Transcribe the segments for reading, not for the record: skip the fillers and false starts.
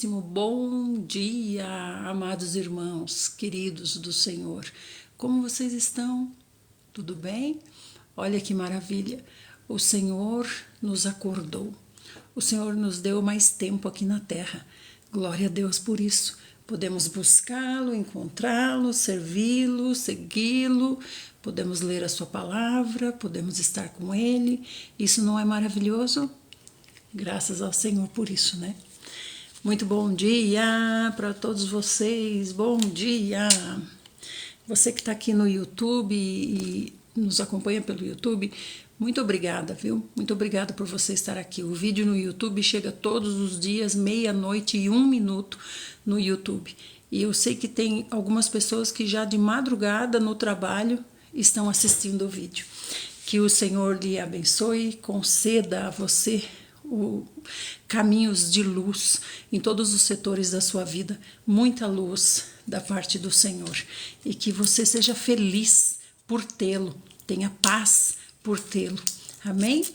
muitíssimo bom dia, amados irmãos, queridos do Senhor. Como vocês estão? Tudo bem? Olha que maravilha, o Senhor nos acordou, o Senhor nos deu mais tempo aqui na terra. Glória a Deus por isso. Podemos buscá-lo, encontrá-lo, servi-lo, segui-lo, podemos ler a sua palavra, podemos estar com ele. Isso não é maravilhoso? Graças ao Senhor por isso, né? Muito bom dia para todos vocês, bom dia! Você que está aqui no YouTube e nos acompanha pelo YouTube, muito obrigada, viu? Muito obrigada por você estar aqui. O vídeo no YouTube chega todos os dias, 00:01 no YouTube. E eu sei que tem algumas pessoas que já de madrugada no trabalho estão assistindo o vídeo. Que o Senhor lhe abençoe, conceda a você caminhos de luz em todos os setores da sua vida, muita luz da parte do Senhor, e que você seja feliz por tê-lo, tenha paz por tê-lo, amém?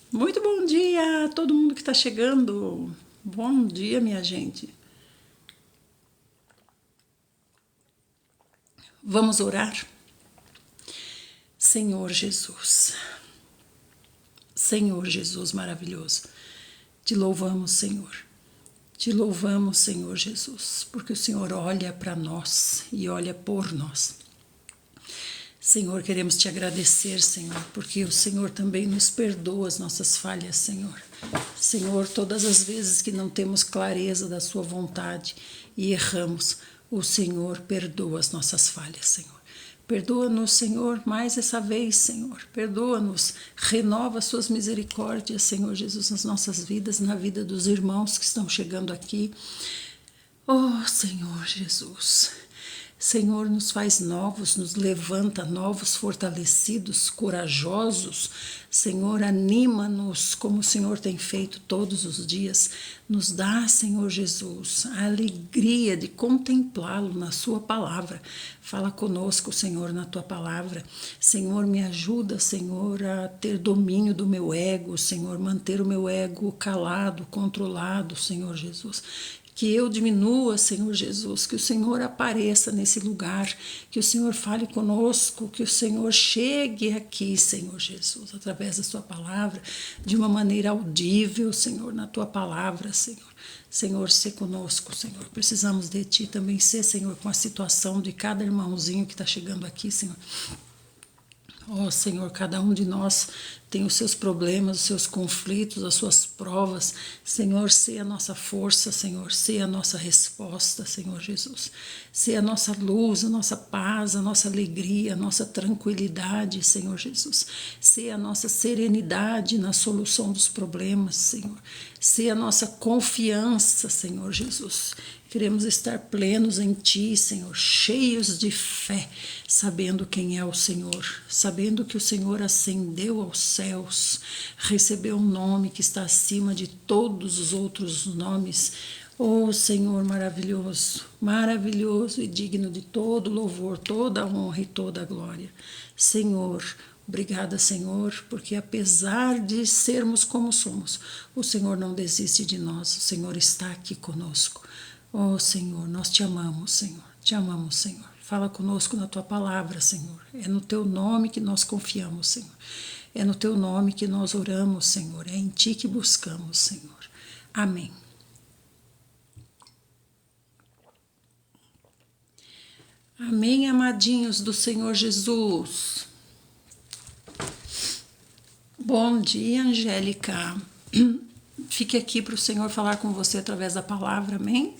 Muito bom dia a todo mundo que está chegando, bom dia minha gente. Vamos orar? Senhor Jesus maravilhoso, te louvamos, Senhor. Te louvamos, Senhor Jesus, porque o Senhor olha para nós e olha por nós. Senhor, queremos te agradecer, Senhor, porque o Senhor também nos perdoa as nossas falhas, Senhor. Senhor, todas as vezes que não temos clareza da sua vontade e erramos, o Senhor perdoa as nossas falhas, Senhor. Perdoa-nos, Senhor, mais essa vez, Senhor. Perdoa-nos, renova as suas misericórdias, Senhor Jesus, nas nossas vidas, na vida dos irmãos que estão chegando aqui. Oh, Senhor Jesus, Senhor, nos faz novos, nos levanta novos, fortalecidos, corajosos. Senhor, anima-nos como o Senhor tem feito todos os dias. Nos dá, Senhor Jesus, a alegria de contemplá-lo na sua palavra. Fala conosco, Senhor, na tua palavra. Senhor, me ajuda, Senhor, a ter domínio do meu ego, Senhor, manter o meu ego calado, controlado, Senhor Jesus. Que eu diminua, Senhor Jesus, que o Senhor apareça nesse lugar, que o Senhor fale conosco, que o Senhor chegue aqui, Senhor Jesus, através da sua palavra, de uma maneira audível, Senhor, na tua palavra, Senhor. Senhor, sê conosco, Senhor. Precisamos de ti também, ser, Senhor, com a situação de cada irmãozinho que está chegando aqui, Senhor. Ó Senhor, cada um de nós tem os seus problemas, os seus conflitos, as suas provas. Senhor, sê a nossa força, Senhor, sê a nossa resposta, Senhor Jesus. Sê a nossa luz, a nossa paz, a nossa alegria, a nossa tranquilidade, Senhor Jesus. Sê a nossa serenidade na solução dos problemas, Senhor. Sê a nossa confiança, Senhor Jesus. Queremos estar plenos em Ti, Senhor, cheios de fé, sabendo quem é o Senhor, sabendo que o Senhor ascendeu aos céus, recebeu um nome que está acima de todos os outros nomes. Oh, Senhor maravilhoso, maravilhoso e digno de todo louvor, toda honra e toda glória. Senhor, obrigada, Senhor, porque apesar de sermos como somos, o Senhor não desiste de nós, o Senhor está aqui conosco. Oh, Senhor, nós te amamos, Senhor. Te amamos, Senhor. Fala conosco na tua palavra, Senhor. É no teu nome que nós confiamos, Senhor. É no teu nome que nós oramos, Senhor. É em ti que buscamos, Senhor. Amém. Amém, amadinhos do Senhor Jesus. Bom dia, Angélica. Fique aqui para o Senhor falar com você através da palavra, amém?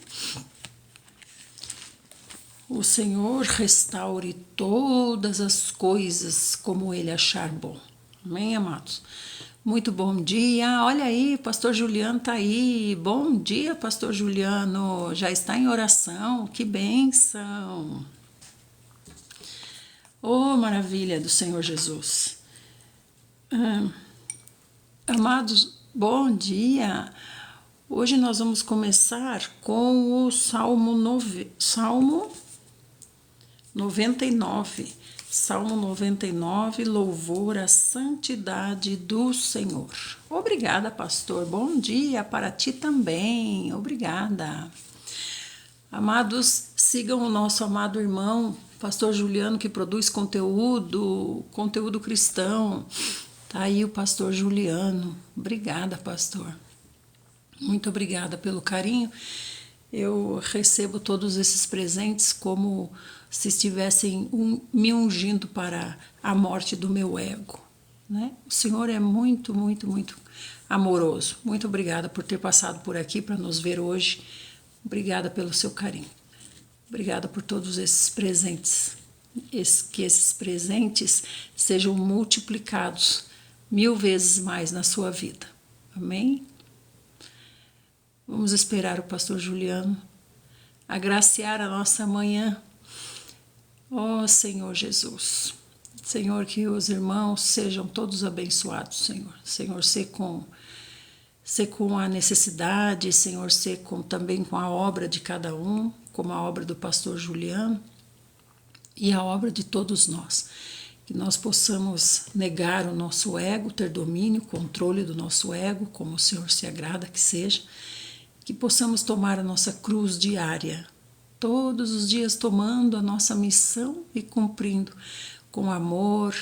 O Senhor restaure todas as coisas como Ele achar bom, amém, amados? Muito bom dia, olha aí, pastor Juliano tá aí, bom dia, pastor Juliano, já está em oração, que bênção! Oh, maravilha do Senhor Jesus! Amados, bom dia! Hoje nós vamos começar com o Salmo 99. Salmo 99, louvor à santidade do Senhor. Obrigada, pastor. Bom dia para ti também. Obrigada. Amados, sigam o nosso amado irmão, pastor Juliano, que produz conteúdo cristão. Tá aí o pastor Juliano. Obrigada, pastor. Muito obrigada pelo carinho. Eu recebo todos esses presentes como se estivessem me ungindo para a morte do meu ego, né? O Senhor é muito, muito, muito amoroso. Muito obrigada por ter passado por aqui para nos ver hoje. Obrigada pelo seu carinho. Obrigada por todos esses presentes. Que esses presentes sejam multiplicados 1000 vezes mais na sua vida. Amém? Vamos esperar o pastor Juliano agraciar a nossa manhã. Ó Senhor Jesus, Senhor, que os irmãos sejam todos abençoados, Senhor. Senhor, ser com a necessidade, Senhor, também com a obra de cada um, como a obra do pastor Juliano e a obra de todos nós. Que nós possamos negar o nosso ego, ter domínio, controle do nosso ego, como o Senhor se agrada que seja. Que possamos tomar a nossa cruz diária, todos os dias tomando a nossa missão e cumprindo com amor,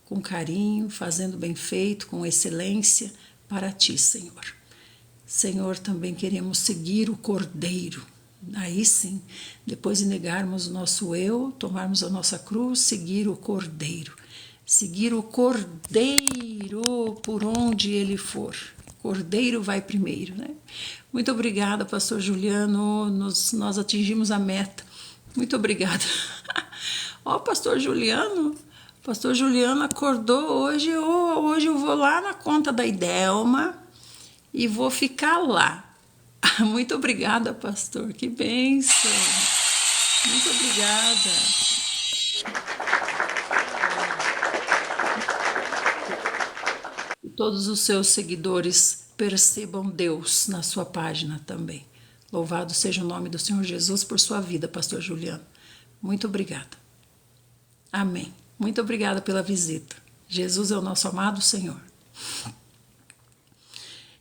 com carinho, fazendo bem feito, com excelência para ti, Senhor. Senhor, também queremos seguir o Cordeiro. Aí sim, depois de negarmos o nosso eu, tomarmos a nossa cruz, seguir o Cordeiro. Seguir o Cordeiro por onde ele for. Cordeiro vai primeiro, né? Muito obrigada, pastor Juliano, nós atingimos a meta. Muito obrigada. Ó, pastor Juliano acordou hoje, hoje eu vou lá na conta da Idelma e vou ficar lá. Muito obrigada, pastor, que bênção. Muito obrigada. Todos os seus seguidores percebam Deus na sua página também. Louvado seja o nome do Senhor Jesus por sua vida, pastor Juliano. Muito obrigada. Amém. Muito obrigada pela visita. Jesus é o nosso amado Senhor.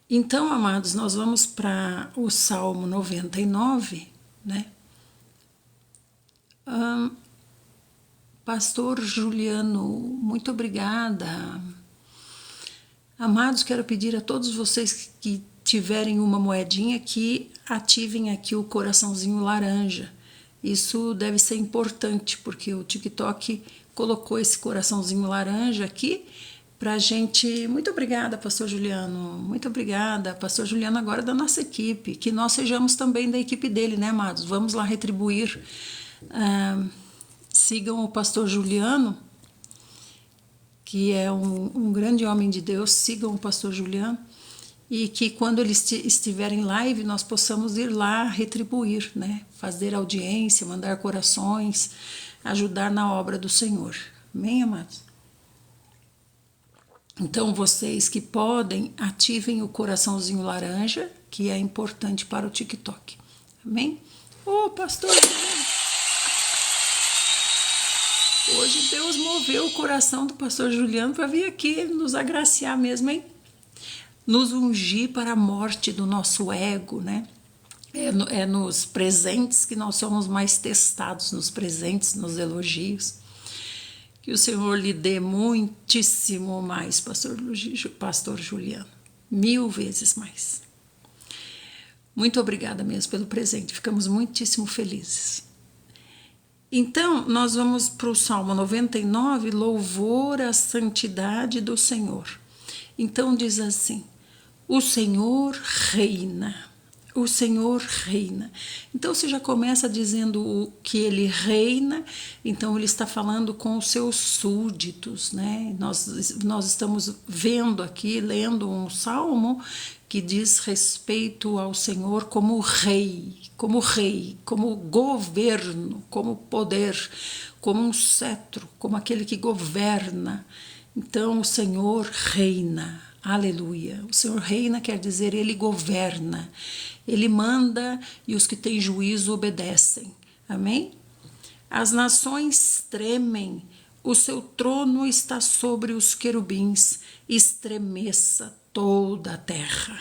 Então, amados, nós vamos para o Salmo 99, né? Pastor Juliano, muito obrigada. Amados, quero pedir a todos vocês que tiverem uma moedinha que ativem aqui o coraçãozinho laranja. Isso deve ser importante, porque o TikTok colocou esse coraçãozinho laranja aqui pra gente. Muito obrigada, pastor Juliano. Muito obrigada, pastor Juliano, agora da nossa equipe. Que nós sejamos também da equipe dele, né, amados? Vamos lá retribuir. Sigam o pastor Juliano, que é um grande homem de Deus. Sigam o pastor Juliano e que quando ele estiver em live nós possamos ir lá retribuir, né? Fazer audiência, mandar corações, ajudar na obra do Senhor. Amém, amados? Então vocês que podem, ativem o coraçãozinho laranja, que é importante para o TikTok. Amém? Ô, pastor Juliano, hoje Deus moveu o coração do pastor Juliano para vir aqui nos agraciar mesmo, hein? Nos ungir para a morte do nosso ego, né? É nos presentes que nós somos mais testados, nos presentes, nos elogios. Que o Senhor lhe dê muitíssimo mais, pastor Juliano. 1000 vezes mais. Muito obrigada mesmo pelo presente. Ficamos muitíssimo felizes. Então, nós vamos para o Salmo 99, louvor à santidade do Senhor. Então diz assim: o Senhor reina, o Senhor reina. Então, se já começa dizendo que ele reina, então ele está falando com os seus súditos, né? Nós estamos vendo aqui, lendo um salmo que diz respeito ao Senhor como rei, como governo, como poder, como um cetro, como aquele que governa. Então o Senhor reina, aleluia. O Senhor reina quer dizer ele governa, ele manda e os que têm juízo obedecem, amém? As nações tremem, o seu trono está sobre os querubins, estremeça toda a terra.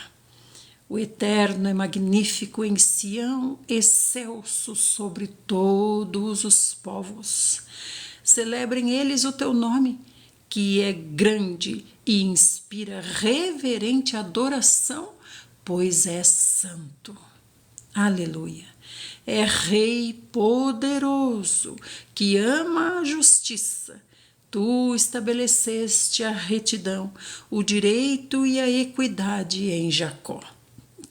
O Eterno é magnífico em Sião, excelso sobre todos os povos. Celebrem eles o teu nome, que é grande e inspira reverente adoração, pois é santo. Aleluia. É Rei poderoso, que ama a justiça. Tu estabeleceste a retidão, o direito e a equidade em Jacó.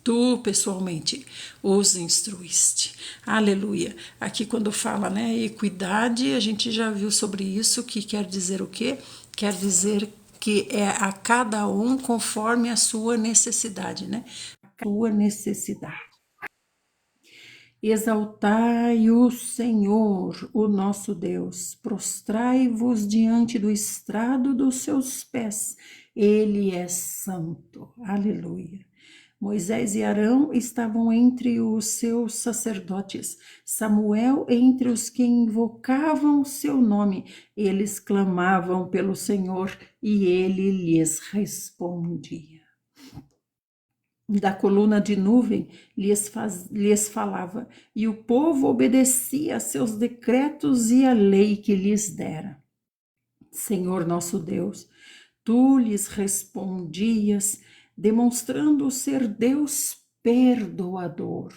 Tu, pessoalmente, os instruíste. Aleluia. Aqui quando fala, né, equidade, a gente já viu sobre isso, que quer dizer o quê? Quer dizer que é a cada um conforme a sua necessidade, né? A sua necessidade. Exaltai o Senhor, o nosso Deus, prostrai-vos diante do estrado dos seus pés, ele é santo. Aleluia. Moisés e Arão estavam entre os seus sacerdotes, Samuel entre os que invocavam seu nome. Eles clamavam pelo Senhor e ele lhes respondia. Da coluna de nuvem lhes falava, e o povo obedecia a seus decretos e a lei que lhes dera. Senhor nosso Deus, tu lhes respondias, demonstrando ser Deus perdoador.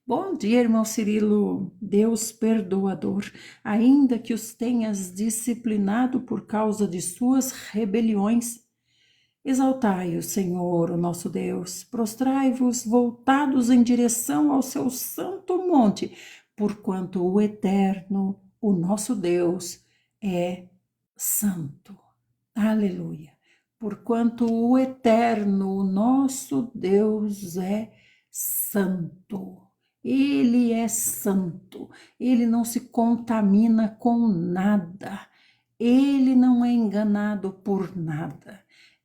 Bom dia, irmão Cirilo, Deus perdoador, ainda que os tenhas disciplinado por causa de suas rebeliões. Exaltai o Senhor, o nosso Deus, prostrai-vos voltados em direção ao seu santo monte, porquanto o Eterno, o nosso Deus, é santo. Aleluia. Porquanto o Eterno, o nosso Deus, é santo. Ele é santo. Ele não se contamina com nada. Ele não é enganado por nada.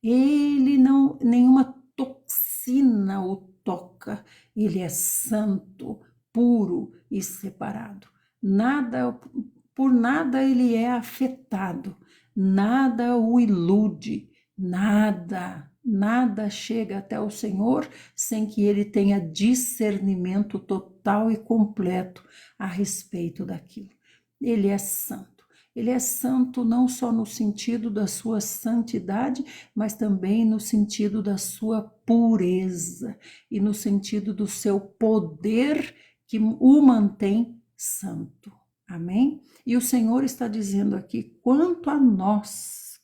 Ele não, nenhuma toxina o toca. Ele é santo, puro e separado. Nada, por nada ele é afetado. Nada o ilude. Nada chega até o Senhor sem que ele tenha discernimento total e completo a respeito daquilo. Ele é santo. Ele é santo não só no sentido da sua santidade, mas também no sentido da sua pureza e no sentido do seu poder que o mantém santo. Amém? E o Senhor está dizendo aqui, quanto a nós,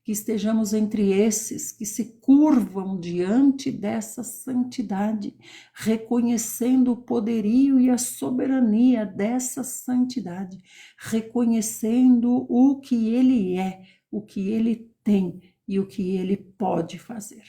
que estejamos entre esses que se curvam diante dessa santidade, reconhecendo o poderio e a soberania dessa santidade, reconhecendo o que ele é, o que ele tem e o que ele pode fazer.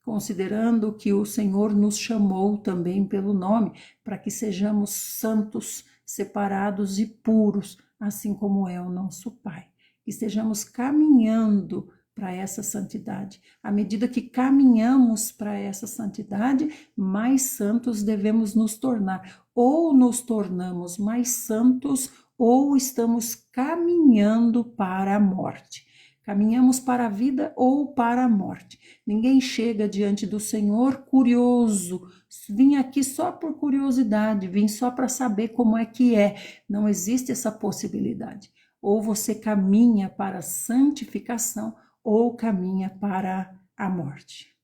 Considerando que o Senhor nos chamou também pelo nome, para que sejamos santos, separados e puros, assim como é o nosso Pai. Que estejamos caminhando para essa santidade. À medida que caminhamos para essa santidade, mais santos devemos nos tornar. Ou nos tornamos mais santos, ou estamos caminhando para a morte. Caminhamos para a vida ou para a morte. Ninguém chega diante do Senhor curioso. Vim aqui só por curiosidade, vim só para saber como é que é. Não existe essa possibilidade. Ou você caminha para a santificação, ou caminha para a morte.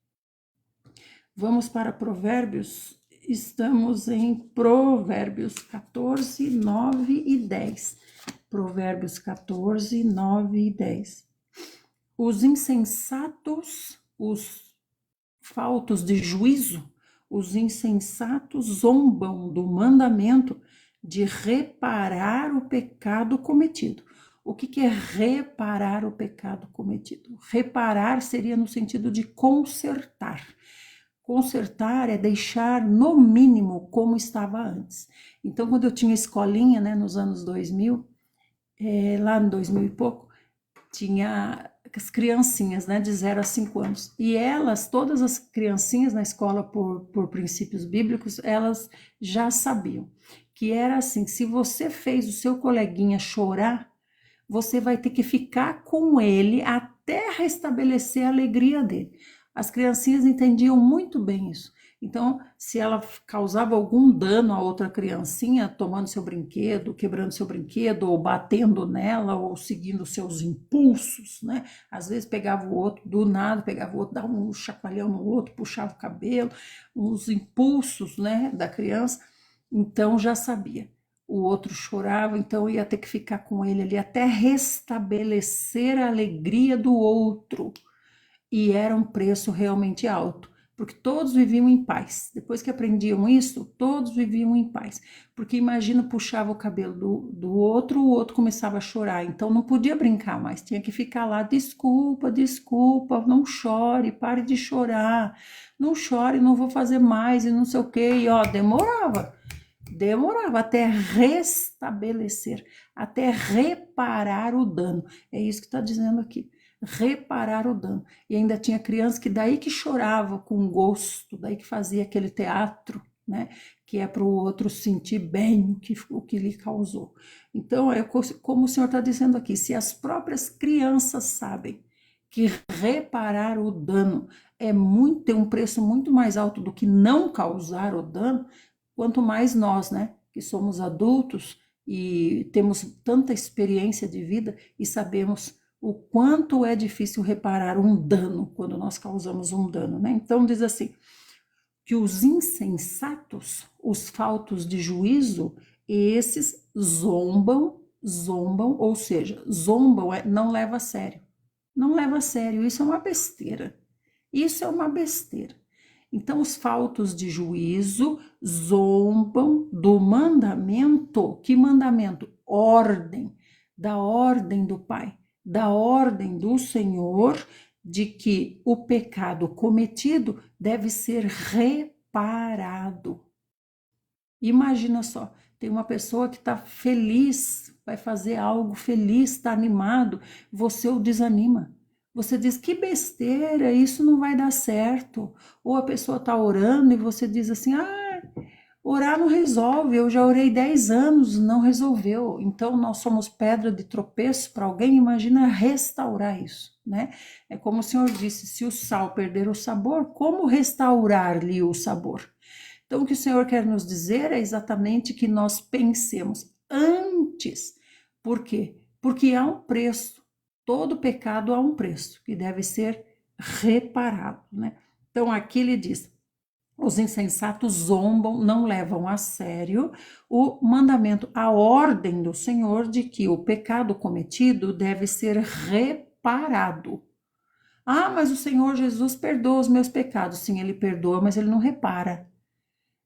Vamos para Provérbios. Estamos em Provérbios 14, 9 e 10. Provérbios 14, 9 e 10. Os insensatos, os faltos de juízo, os insensatos zombam do mandamento de reparar o pecado cometido. O que é reparar o pecado cometido? Reparar seria no sentido de consertar. Consertar é deixar no mínimo como estava antes. Então, quando eu tinha escolinha, né, nos anos 2000, lá em 2000 e pouco, tinha as criancinhas, né, de 0 a 5 anos. E elas, todas as criancinhas na escola por princípios bíblicos, elas já sabiam que era assim, se você fez o seu coleguinha chorar, você vai ter que ficar com ele até restabelecer a alegria dele. As criancinhas entendiam muito bem isso. Então, se ela causava algum dano a outra criancinha, tomando seu brinquedo, quebrando seu brinquedo, ou batendo nela, ou seguindo seus impulsos, né? Às vezes pegava o outro, do nada pegava o outro, dava um chacoalhão no outro, puxava o cabelo, os impulsos, né, da criança. Então, já sabia. O outro chorava, então ia ter que ficar com ele ali até restabelecer a alegria do outro. E era um preço realmente alto, porque todos viviam em paz. Depois que aprendiam isso, todos viviam em paz. Porque imagina, puxava o cabelo do outro, o outro começava a chorar, então não podia brincar mais, tinha que ficar lá, desculpa, desculpa, não chore, pare de chorar, não chore, não vou fazer mais, e não sei o quê, e ó, demorava até restabelecer, até reparar o dano. É isso que está dizendo aqui, reparar o dano. E ainda tinha criança que daí que chorava com gosto, daí que fazia aquele teatro, né? Que é para o outro sentir bem o que lhe causou. Então, é como o Senhor está dizendo aqui, se as próprias crianças sabem que reparar o dano tem um preço muito mais alto do que não causar o dano, quanto mais nós, né, que somos adultos e temos tanta experiência de vida e sabemos o quanto é difícil reparar um dano quando nós causamos um dano, né? Então diz assim, que os insensatos, os faltos de juízo, esses zombam, ou seja, zombam não leva a sério. Não leva a sério, isso é uma besteira. Isso é uma besteira. Então, os faltos de juízo zombam do mandamento. Que mandamento? Ordem, da ordem do Pai, da ordem do Senhor, de que o pecado cometido deve ser reparado. Imagina só, tem uma pessoa que está feliz, vai fazer algo feliz, está animado, você o desanima. Você diz, que besteira, isso não vai dar certo. Ou a pessoa está orando e você diz assim, orar não resolve, eu já orei 10 anos, não resolveu. Então, nós somos pedra de tropeço para alguém, imagina restaurar isso, né? É como o Senhor disse, se o sal perder o sabor, como restaurar-lhe o sabor? Então, o que o Senhor quer nos dizer é exatamente que nós pensemos antes. Por quê? Porque há um preço. Todo pecado há um preço que deve ser reparado, né? Então, aqui ele diz, os insensatos zombam, não levam a sério o mandamento, a ordem do Senhor de que o pecado cometido deve ser reparado. Mas o Senhor Jesus perdoa os meus pecados. Sim, ele perdoa, mas ele não repara.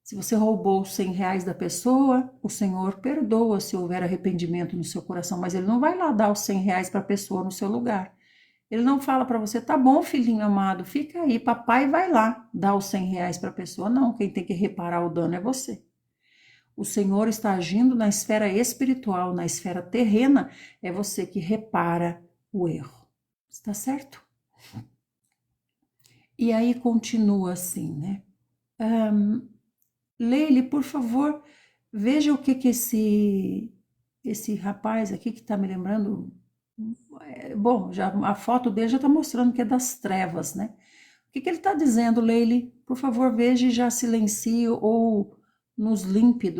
Se você roubou R$100 da pessoa, o Senhor perdoa se houver arrependimento no seu coração, mas ele não vai lá dar os R$100 para a pessoa no seu lugar. Ele não fala para você, tá bom, filhinho amado, fica aí, papai vai lá dar os R$100 para a pessoa. Não, quem tem que reparar o dano é você. O Senhor está agindo na esfera espiritual, na esfera terrena, é você que repara o erro. Está certo? E aí continua assim, né? Leile, por favor, veja o que esse rapaz aqui que está me lembrando. Bom, já a foto dele já está mostrando que é das trevas, né? O que ele está dizendo, Leile? Por favor, veja e já silencie ou nos limpe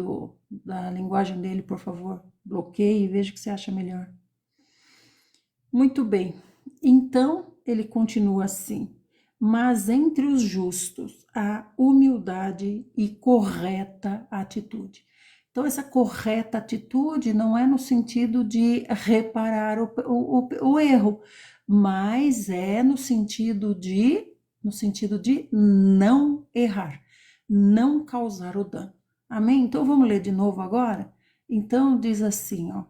da linguagem dele, por favor. Bloqueie e veja o que você acha melhor. Muito bem. Então, ele continua assim. Mas entre os justos há humildade e correta atitude. Então, essa correta atitude não é no sentido de reparar o erro, mas é no sentido de não errar, não causar o dano. Amém? Então, vamos ler de novo agora? Então, diz assim, ó.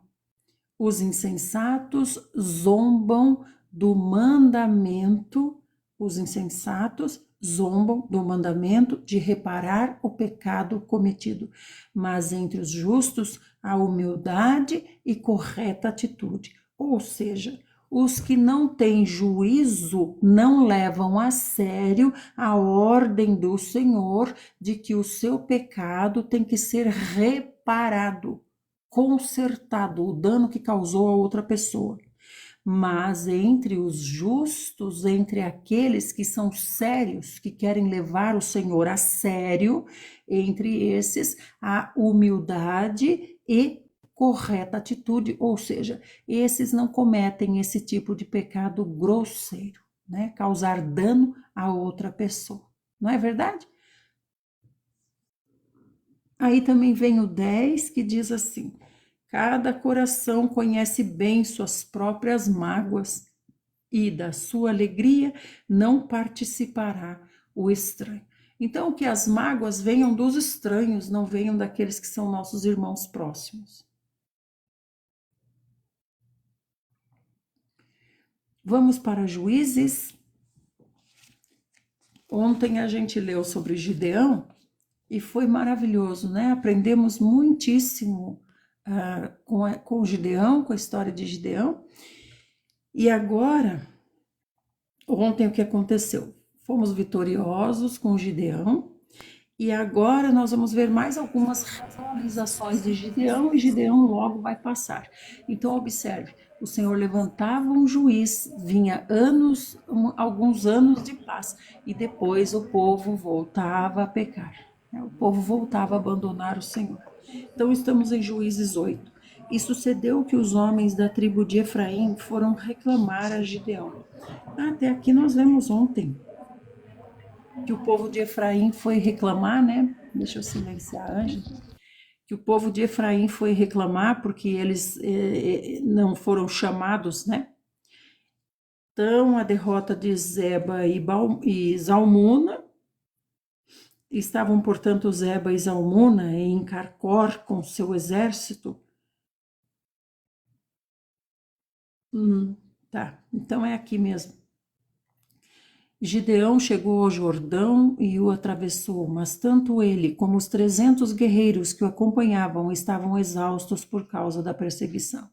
Os insensatos zombam do mandamento, os insensatos zombam do mandamento de reparar o pecado cometido, mas entre os justos há humildade e correta atitude. Ou seja, os que não têm juízo não levam a sério a ordem do Senhor de que o seu pecado tem que ser reparado reparado, consertado o dano que causou a outra pessoa. Mas entre os justos, entre aqueles que são sérios, que querem levar o Senhor a sério, entre esses, a humildade e correta atitude, ou seja, esses não cometem esse tipo de pecado grosseiro, né? Causar dano a outra pessoa. Não é verdade? Aí também vem o 10 que diz assim: cada coração conhece bem suas próprias mágoas, e da sua alegria não participará o estranho. Então, que as mágoas venham dos estranhos, não venham daqueles que são nossos irmãos próximos. Vamos para Juízes. Ontem a gente leu sobre Gideão e foi maravilhoso, né? Aprendemos muitíssimo com Gideão, com a história de Gideão. E agora, ontem o que aconteceu? Fomos vitoriosos com Gideão, e agora nós vamos ver mais algumas realizações de Gideão, e Gideão logo vai passar. Então observe, o Senhor levantava um juiz, vinha alguns anos de paz, e depois o povo voltava a pecar, né? O povo voltava a abandonar o Senhor. Então estamos em Juízes 8. E sucedeu que os homens da tribo de Efraim foram reclamar a Gideão. Até aqui nós lemos ontem que o povo de Efraim foi reclamar, né? Deixa eu silenciar a Ângela. Que o povo de Efraim foi reclamar porque eles não foram chamados, né? Então, a derrota de Zeba e Zalmuna, estavam, portanto, Zeba e Zalmuna em Carcor com seu exército. Tá, então é aqui mesmo. Gideão chegou ao Jordão e o atravessou, mas tanto ele como os 300 guerreiros que o acompanhavam estavam exaustos por causa da perseguição.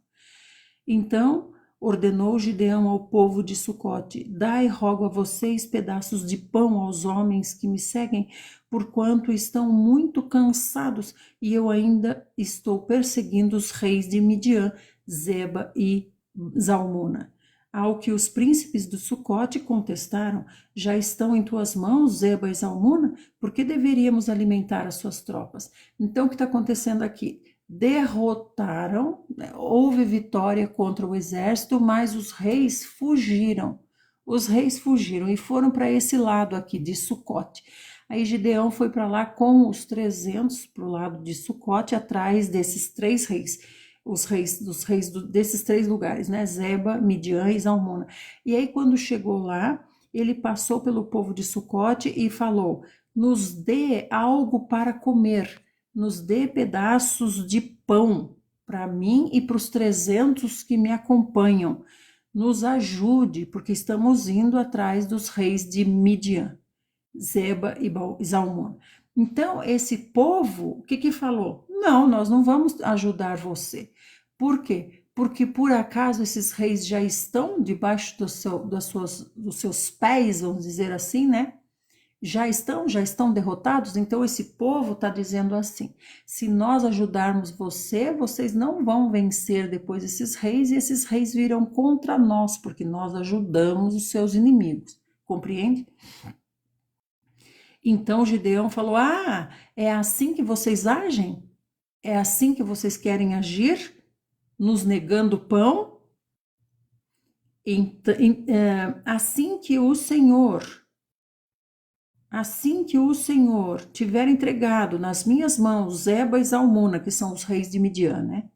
Então ordenou Gideão ao povo de Sucote: dai, rogo a vocês, pedaços de pão aos homens que me seguem, porquanto estão muito cansados e eu ainda estou perseguindo os reis de Midian, Zeba e Zalmuna. Ao que os príncipes do Sucote contestaram: já estão em tuas mãos, Zeba e Zalmuna? Por que deveríamos alimentar as suas tropas? Então, o que está acontecendo aqui? Derrotaram, né? Houve vitória contra o exército, mas os reis fugiram. Os reis fugiram e foram para esse lado aqui de Sucote. Aí Gideão foi para lá com os 300 para o lado de Sucote, atrás desses 3 reis. Os reis desses 3 lugares, né? Zeba, Midian e Zalmuna. E aí, quando chegou lá, ele passou pelo povo de Sucote e falou: nos dê algo para comer, nos dê pedaços de pão para mim e para os 300 que me acompanham. Nos ajude, porque estamos indo atrás dos reis de Midian, Zeba e Zalmuna. Então, esse povo, o que falou? Não, nós não vamos ajudar você. Por quê? Porque por acaso esses reis já estão debaixo dos seus pés, vamos dizer assim, né? Já estão derrotados? Então esse povo está dizendo assim: se nós ajudarmos vocês não vão vencer depois esses reis, e esses reis virão contra nós, porque nós ajudamos os seus inimigos. Compreende? Então Gideão falou: ah, é assim que vocês agem? É assim que vocês querem agir? Nos negando pão? Assim que o Senhor tiver entregado nas minhas mãos Zeba e Zalmuna, que são os reis de Midian, né?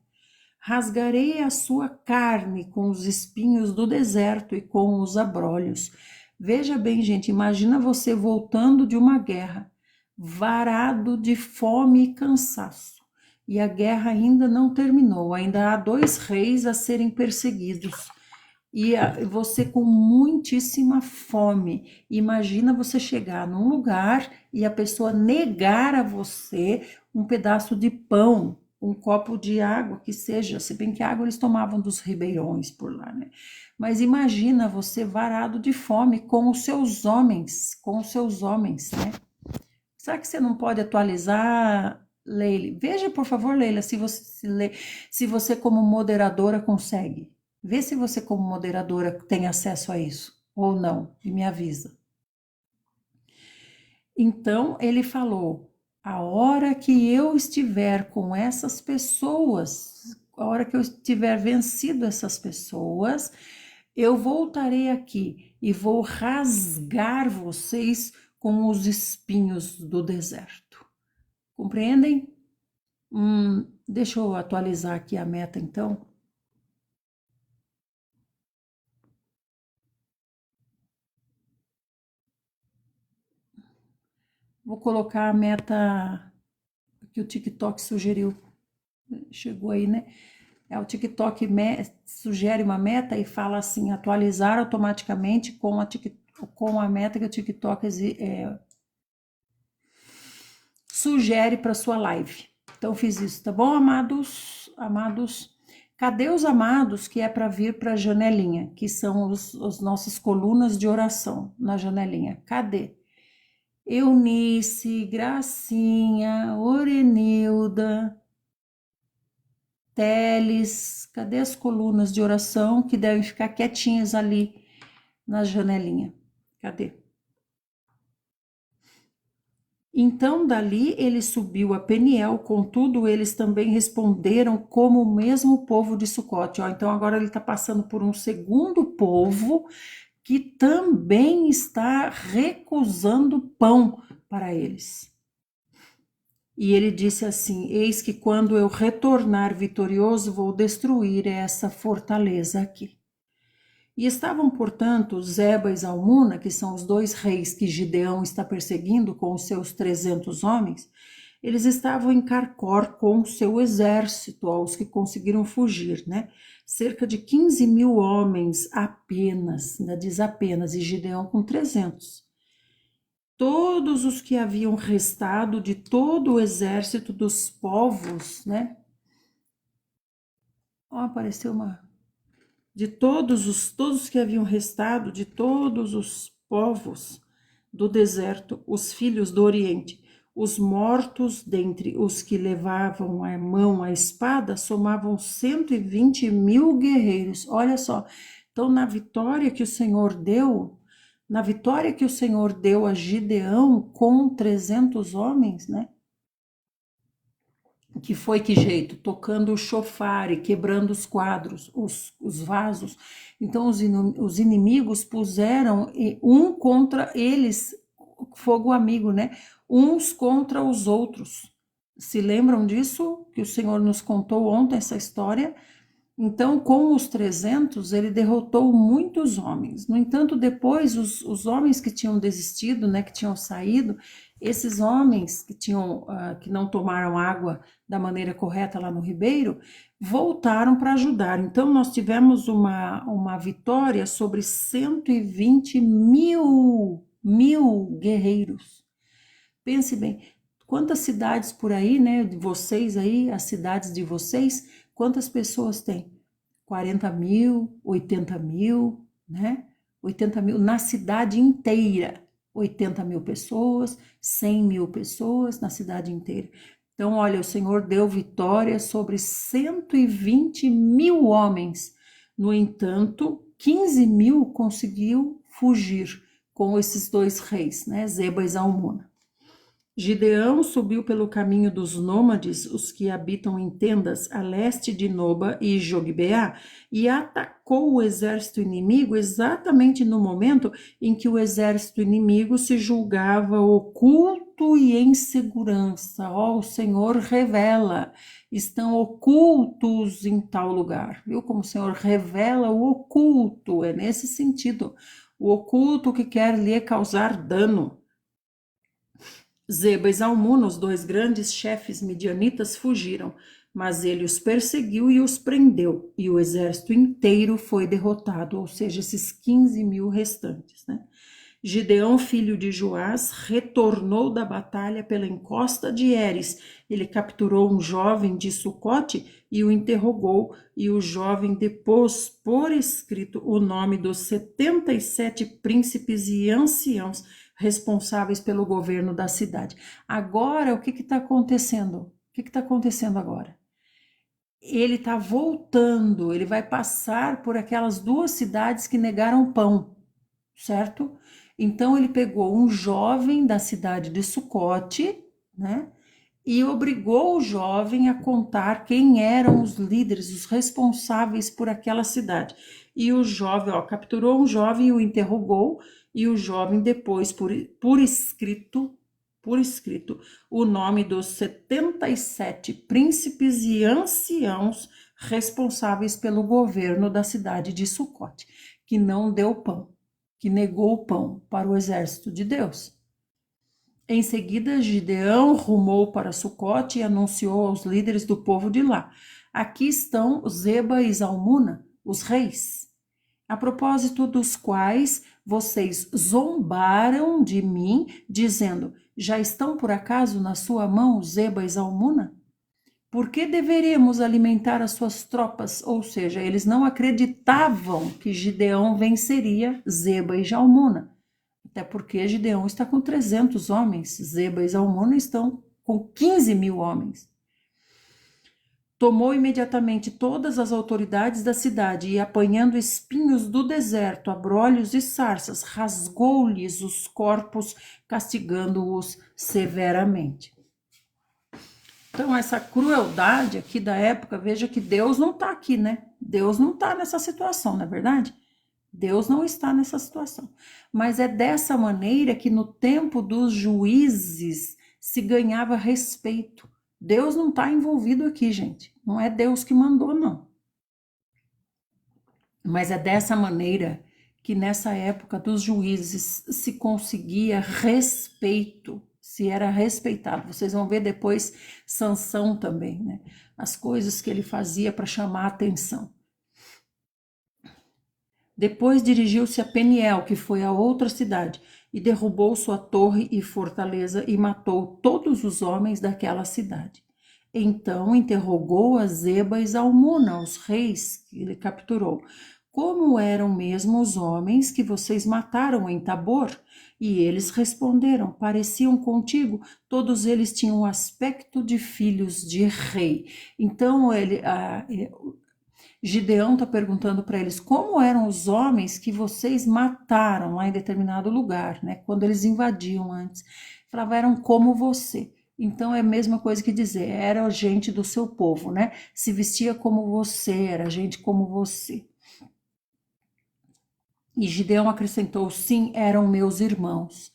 Rasgarei a sua carne com os espinhos do deserto e com os abrolhos. Veja bem, gente, imagina você voltando de uma guerra, varado de fome e cansaço. E a guerra ainda não terminou, ainda há 2 reis a serem perseguidos. E você com muitíssima fome. Imagina você chegar num lugar e a pessoa negar a você um pedaço de pão, um copo de água, que seja, se bem que a água eles tomavam dos ribeirões por lá, né? Mas imagina você varado de fome com os seus homens, né? Será que você não pode atualizar Leile. Veja, por favor, Leila, se você como moderadora consegue. Vê se você como moderadora tem acesso a isso ou não, e me avisa. Então, ele falou, a hora que eu estiver com essas pessoas, a hora que eu tiver vencido essas pessoas, eu voltarei aqui e vou rasgar vocês com os espinhos do deserto. Compreendem? Deixa eu atualizar aqui a meta, então. Vou colocar a meta que o TikTok sugeriu. Chegou aí, né? O TikTok sugere uma meta e fala assim, atualizar automaticamente com a meta que o TikTok sugere para sua live. Então fiz isso, tá bom, amados? Amados, cadê os amados que é para vir para a janelinha, que são as nossas colunas de oração na janelinha? Cadê? Eunice, Gracinha, Orenilda, Teles, cadê as colunas de oração que devem ficar quietinhas ali na janelinha? Cadê? Então dali ele subiu a Peniel, contudo eles também responderam como o mesmo povo de Sucote. Então agora ele está passando por um segundo povo que também está recusando pão para eles. E ele disse assim, eis que quando eu retornar vitorioso, vou destruir essa fortaleza aqui. E estavam, portanto, Zeba e Zalmuna, que são os dois reis que Gideão está perseguindo com os seus 300 homens, eles estavam em Carcor com o seu exército, aos que conseguiram fugir, né? Cerca de 15.000 homens apenas, ainda diz apenas, e Gideão com 300. Todos os que haviam restado de todo o exército dos povos, né? Apareceu uma de todos os que haviam restado, de todos os povos do deserto, os filhos do Oriente, os mortos dentre os que levavam à mão a espada, somavam 120.000 guerreiros. Olha só, então na vitória que o Senhor deu a Gideão com 300 homens, né? Que foi que jeito? Tocando o chofare, quebrando os quadros, os vasos. Então os inimigos puseram um contra eles, fogo amigo, né? Uns contra os outros. Se lembram disso? Que o Senhor nos contou ontem essa história? Então, com os 300, ele derrotou muitos homens. No entanto, depois, os homens que tinham desistido, né, que tinham saído, esses homens que não tomaram água da maneira correta lá no ribeiro, voltaram para ajudar. Então, nós tivemos uma vitória sobre 120.000 guerreiros. Pense bem, quantas cidades por aí, né, de vocês aí, as cidades de vocês, quantas pessoas tem? 40.000, 80.000, né? 80.000 na cidade inteira. 80.000 pessoas, 100.000 pessoas na cidade inteira. Então, olha, o Senhor deu vitória sobre 120.000 homens. No entanto, 15.000 conseguiu fugir com esses dois reis, né? Zeba e Zalmuna. Gideão subiu pelo caminho dos nômades, os que habitam em tendas a leste de Noba e Jogbeá, e atacou o exército inimigo exatamente no momento em que o exército inimigo se julgava oculto e em segurança. O Senhor revela, estão ocultos em tal lugar. Viu como o Senhor revela o oculto? É nesse sentido. O oculto que quer lhe causar dano. Zeba e Zalmuna, os dois grandes chefes midianitas, fugiram, mas ele os perseguiu e os prendeu, e o exército inteiro foi derrotado, ou seja, esses 15.000 restantes, né? Gideão, filho de Joás, retornou da batalha pela encosta de Heres. Ele capturou um jovem de Sucote e o interrogou, e o jovem depôs por escrito o nome dos 77 príncipes e anciãos responsáveis pelo governo da cidade. Agora, o que está acontecendo? que está acontecendo agora? Ele está voltando, ele vai passar por aquelas 2 cidades que negaram pão, certo? Então ele pegou um jovem da cidade de Sucote, né? E obrigou o jovem a contar quem eram os líderes, os responsáveis por aquela cidade. E o jovem, capturou um jovem e o interrogou, e o jovem depois, por escrito, o nome dos 77 príncipes e anciãos responsáveis pelo governo da cidade de Sucote, que não deu pão, que negou o pão para o exército de Deus. Em seguida, Gideão rumou para Sucote e anunciou aos líderes do povo de lá: aqui estão Zeba e Zalmuna, os reis, a propósito dos quais vocês zombaram de mim, dizendo: já estão por acaso na sua mão Zeba e Zalmuna? Por que deveríamos alimentar as suas tropas? Ou seja, eles não acreditavam que Gideão venceria Zeba e Zalmuna. Até porque Gideão está com 300 homens, Zeba e Zalmuna estão com 15 mil homens. Tomou imediatamente todas as autoridades da cidade e, apanhando espinhos do deserto, abrolhos e sarças, rasgou-lhes os corpos, castigando-os severamente. Então, essa crueldade aqui da época, veja que Deus não está aqui, né? Deus não está nessa situação, não é verdade? Deus não está nessa situação. Mas é dessa maneira que no tempo dos juízes se ganhava respeito. Deus não está envolvido aqui, gente. Não é Deus que mandou, não. Mas é dessa maneira que nessa época dos juízes se conseguia respeito, se era respeitado. Vocês vão ver depois Sansão também, né? As coisas que ele fazia para chamar a atenção. Depois dirigiu-se a Peniel, que foi a outra cidade, e derrubou sua torre e fortaleza e matou todos os homens daquela cidade. Então interrogou a Zeba e Zalmuna, os reis que ele capturou: como eram mesmo os homens que vocês mataram em Tabor? E eles responderam: pareciam contigo, todos eles tinham o aspecto de filhos de rei. Então Gideão está perguntando para eles como eram os homens que vocês mataram lá em determinado lugar, né? Quando eles invadiam antes. Falava, eram como você. Então é a mesma coisa que dizer, era gente do seu povo, né? Se vestia como você, era gente como você. E Gideão acrescentou, sim, eram meus irmãos,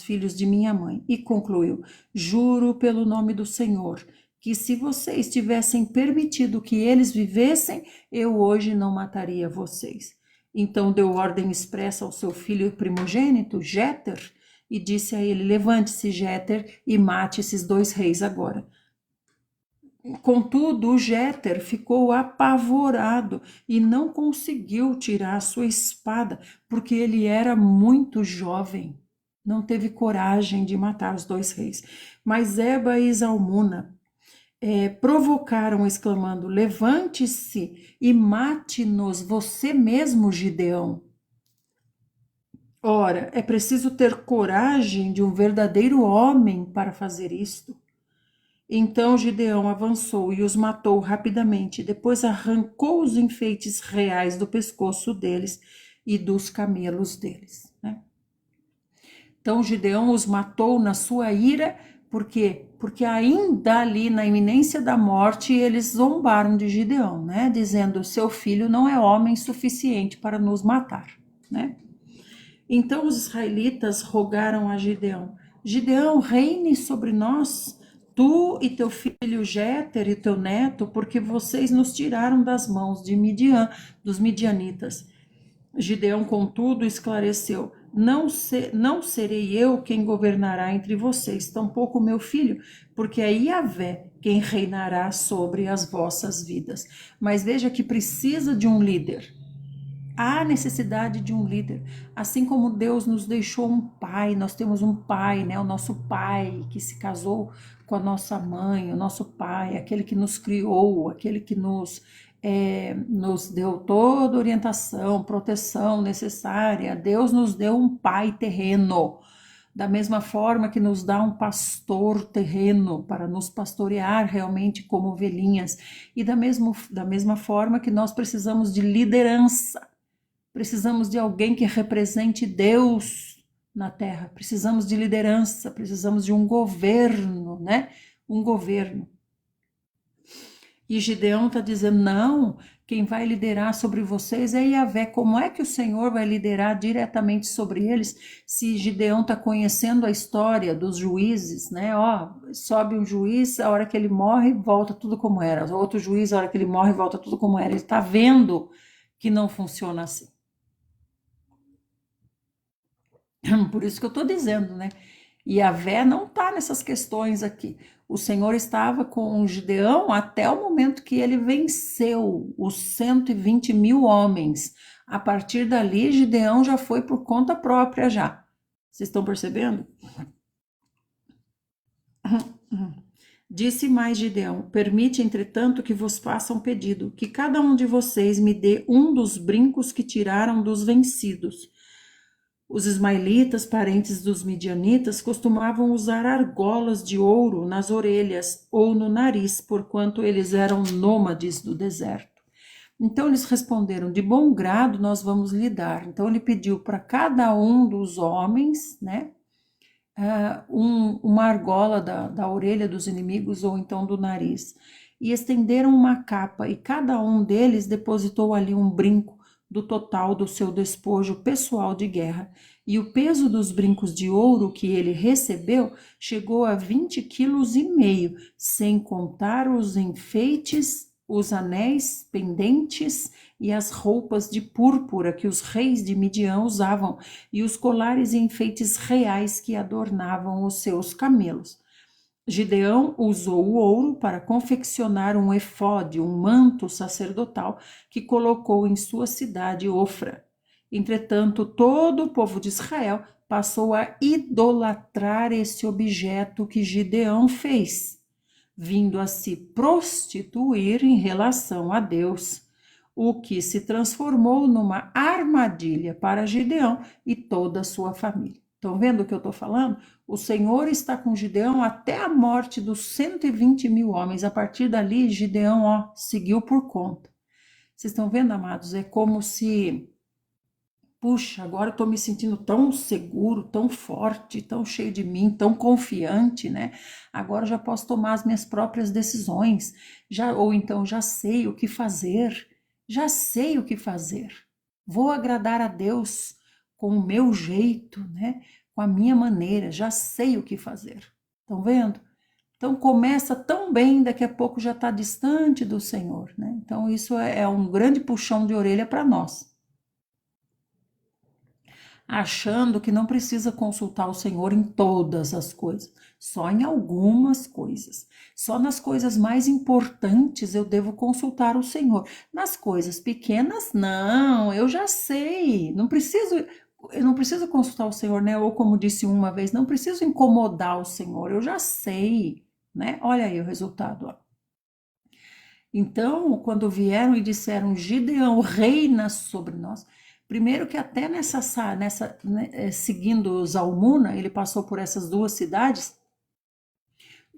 filhos de minha mãe. E concluiu, juro pelo nome do Senhor, que se vocês tivessem permitido que eles vivessem, eu hoje não mataria vocês. Então deu ordem expressa ao seu filho primogênito, Jéter, e disse a ele, levante-se, Jéter, e mate esses 2 reis agora. Contudo, o Jéter ficou apavorado e não conseguiu tirar sua espada, porque ele era muito jovem. Não teve coragem de matar os 2 reis. Mas Zeba e Zalmuna provocaram, exclamando, levante-se e mate-nos você mesmo, Gideão. Ora, é preciso ter coragem de um verdadeiro homem para fazer isto. Então Gideão avançou e os matou rapidamente, depois arrancou os enfeites reais do pescoço deles e dos camelos deles. Né? Então Gideão os matou na sua ira, por quê? Porque ainda ali na iminência da morte eles zombaram de Gideão, né? Dizendo, seu filho não é homem suficiente para nos matar, né? Então os israelitas rogaram a Gideão, Gideão, reine sobre nós, tu e teu filho Jéter e teu neto, porque vocês nos tiraram das mãos de Midian, dos midianitas. Gideão, contudo, esclareceu, não serei eu quem governará entre vocês, tampouco meu filho, porque é Yahvé quem reinará sobre as vossas vidas. Mas veja que precisa de um líder. Há necessidade de um líder, assim como Deus nos deixou um pai, nós temos um pai, né? O nosso pai que se casou com a nossa mãe, o nosso pai, aquele que nos criou, aquele que nos deu toda a orientação, proteção necessária. Deus nos deu um pai terreno. da mesma forma que nos dá um pastor terreno para nos pastorear realmente como ovelhinhas, e da mesma forma que nós precisamos de liderança, precisamos de alguém que represente Deus na terra, precisamos de liderança, precisamos de um governo, né? Um governo. E Gideão está dizendo, não, quem vai liderar sobre vocês é Yahvé. Como é que o Senhor vai liderar diretamente sobre eles se Gideão está conhecendo a história dos juízes, né? Ó, sobe um juiz, a hora que ele morre, volta tudo como era. Outro juiz, a hora que ele morre, volta tudo como era. Ele está vendo que não funciona assim. Por isso que eu estou dizendo, né? Yahvé não está nessas questões aqui. O Senhor estava com Gideão até o momento que ele venceu os 120.000 homens. A partir dali, Gideão já foi por conta própria já. Vocês estão percebendo? Disse mais Gideão, permite, entretanto, que vos faça um pedido, que cada um de vocês me dê um dos brincos que tiraram dos vencidos. Os ismaelitas, parentes dos midianitas, costumavam usar argolas de ouro nas orelhas ou no nariz, porquanto eles eram nômades do deserto. Então eles responderam, de bom grado nós vamos lhe dar. Então ele pediu para cada um dos homens, né, uma argola da orelha dos inimigos ou então do nariz. E estenderam uma capa e cada um deles depositou ali um brinco do total do seu despojo pessoal de guerra, e o peso dos brincos de ouro que ele recebeu chegou a 20,5 kg, sem contar os enfeites, os anéis, pendentes e as roupas de púrpura que os reis de Midian usavam, e os colares e enfeites reais que adornavam os seus camelos. Gideão usou o ouro para confeccionar um efode, um manto sacerdotal, que colocou em sua cidade Ofra. Entretanto, todo o povo de Israel passou a idolatrar esse objeto que Gideão fez, vindo a se prostituir em relação a Deus, o que se transformou numa armadilha para Gideão e toda a sua família. Estão vendo o que eu estou falando? O Senhor está com Gideão até a morte dos 120.000 homens. A partir dali, Gideão, seguiu por conta. Vocês estão vendo, amados? É como se, puxa, agora eu estou me sentindo tão seguro, tão forte, tão cheio de mim, tão confiante, né? Agora eu já posso tomar as minhas próprias decisões, ou então já sei o que fazer, já sei o que fazer. Vou agradar a Deus com o meu jeito, né? Com a minha maneira, já sei o que fazer. Estão vendo? Então começa tão bem, daqui a pouco já está distante do Senhor, né? Então isso é um grande puxão de orelha para nós. Achando que não precisa consultar o Senhor em todas as coisas, só em algumas coisas. Só nas coisas mais importantes eu devo consultar o Senhor. Nas coisas pequenas, não, eu já sei, eu não preciso consultar o Senhor, né? Ou como disse uma vez, não preciso incomodar o Senhor, eu já sei, né? Olha aí o resultado, ó. Então, quando vieram e disseram, Gideão reina sobre nós, primeiro que até seguindo Zalmuna, ele passou por essas duas cidades,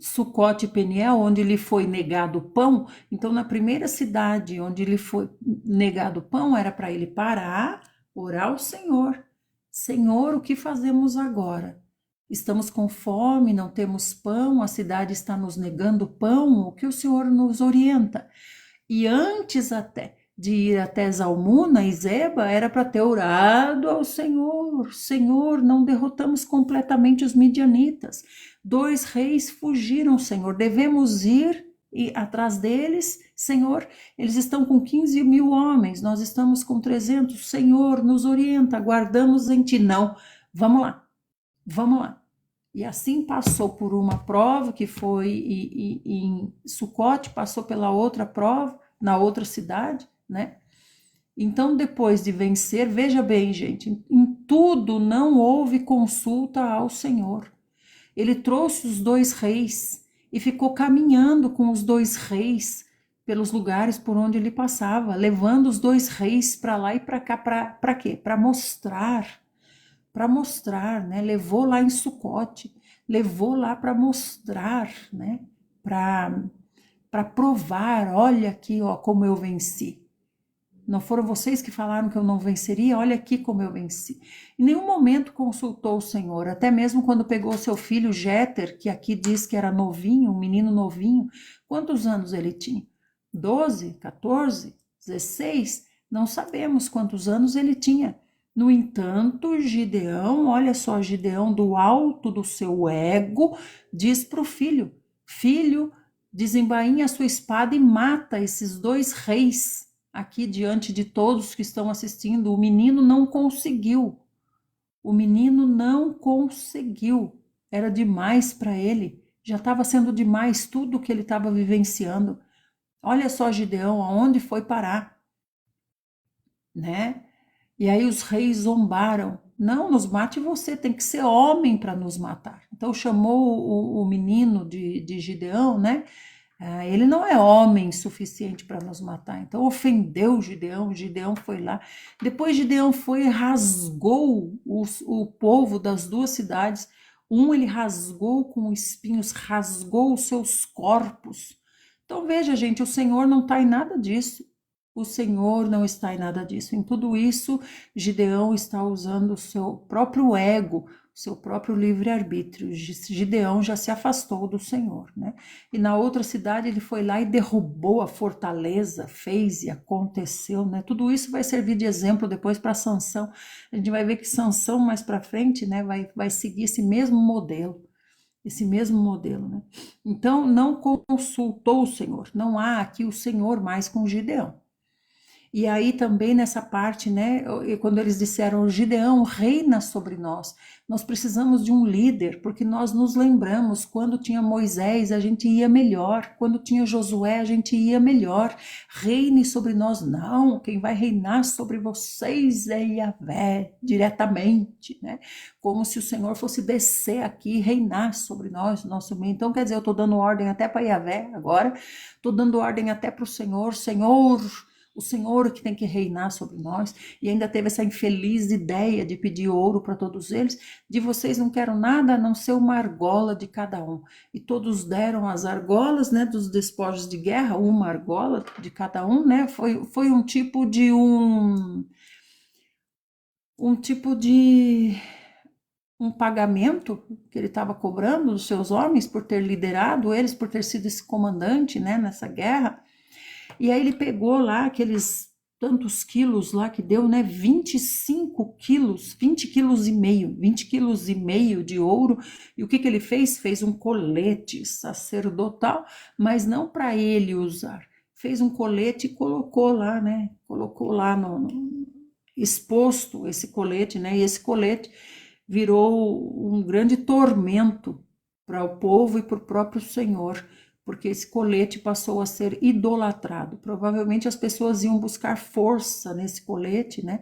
Sucote e Peniel, onde lhe foi negado pão. Então, na primeira cidade onde lhe foi negado pão, era para ele parar, orar ao Senhor. Senhor, o que fazemos agora? Estamos com fome, não temos pão, a cidade está nos negando pão, o que o Senhor nos orienta? E antes até de ir até Zalmuna e Zeba, era para ter orado ao Senhor. Senhor, não derrotamos completamente os midianitas. 2 reis fugiram, Senhor. Devemos ir atrás deles, Senhor. Eles estão com 15.000 homens, nós estamos com 300. Senhor, nos orienta, aguardamos em Ti. Não, vamos lá, vamos lá. E assim passou por uma prova que foi em Sucote, passou pela outra prova, na outra cidade, né? Então, depois de vencer, veja bem, gente, em tudo não houve consulta ao Senhor. Ele trouxe os 2 reis e ficou caminhando com os 2 reis pelos lugares por onde ele passava, levando os 2 reis para lá e para cá, para quê? Para mostrar para mostrar, né? Levou lá em Sucote, levou lá para mostrar, né? Para provar, olha aqui, ó, como eu venci. Não foram vocês que falaram que eu não venceria? Olha aqui como eu venci. Em nenhum momento consultou o Senhor, até mesmo quando pegou seu filho Jéter, que aqui diz que era novinho, um menino novinho. Quantos anos ele tinha? 12, 14, 16? Não sabemos quantos anos ele tinha. No entanto, Gideão, olha só, Gideão, do alto do seu ego, diz para o filho: Filho, desembainha a sua espada e mata esses dois reis aqui diante de todos que estão assistindo. O menino não conseguiu. O menino não conseguiu. Era demais para ele. Já estava sendo demais tudo que ele estava vivenciando. Olha só Gideão, aonde foi parar, né? E aí os reis zombaram. Não, nos mate você, tem que ser homem para nos matar. Então chamou o menino de Gideão, né? Ele não é homem suficiente para nos matar. Então ofendeu Gideão, Gideão foi lá. Depois Gideão foi e rasgou o povo das duas cidades. Ele rasgou com espinhos, rasgou os seus corpos. Então veja, gente, o Senhor não está em nada disso. O Senhor não está em nada disso. Em tudo isso, Gideão está usando o seu próprio ego, o seu próprio livre-arbítrio. Gideão já se afastou do Senhor, né? E na outra cidade ele foi lá e derrubou a fortaleza, fez e aconteceu, né? Tudo isso vai servir de exemplo depois para Sansão. A gente vai ver que Sansão mais para frente, né, vai seguir esse mesmo modelo. Né? Então não consultou o Senhor. Não há aqui o Senhor mais com Gideão. E aí também nessa parte, né, quando eles disseram, Gideão, reina sobre nós, nós precisamos de um líder, porque nós nos lembramos, quando tinha Moisés, a gente ia melhor, quando tinha Josué, a gente ia melhor, reine sobre nós. Não, quem vai reinar sobre vocês é Yahvé, diretamente, né, como se o Senhor fosse descer aqui e reinar sobre nós, nosso meio. Então, quer dizer, eu estou dando ordem até para Yahvé agora, estou dando ordem até para o Senhor, o Senhor que tem que reinar sobre nós, e ainda teve essa infeliz ideia de pedir ouro para todos eles, de vocês não quero nada a não ser uma argola de cada um, e todos deram as argolas, né, dos despojos de guerra, uma argola de cada um, né, foi um tipo de um pagamento que ele estava cobrando dos seus homens por ter liderado eles, por ter sido esse comandante, né, nessa guerra. E aí ele pegou lá aqueles tantos quilos lá que deu, né, 25 quilos, 20 quilos e meio de ouro. E o que ele fez? Fez um colete sacerdotal, mas não para ele usar. Fez um colete e colocou lá, né, exposto esse colete, né, e esse colete virou um grande tormento para o povo e para o próprio Senhor, porque esse colete passou a ser idolatrado. Provavelmente as pessoas iam buscar força nesse colete, né?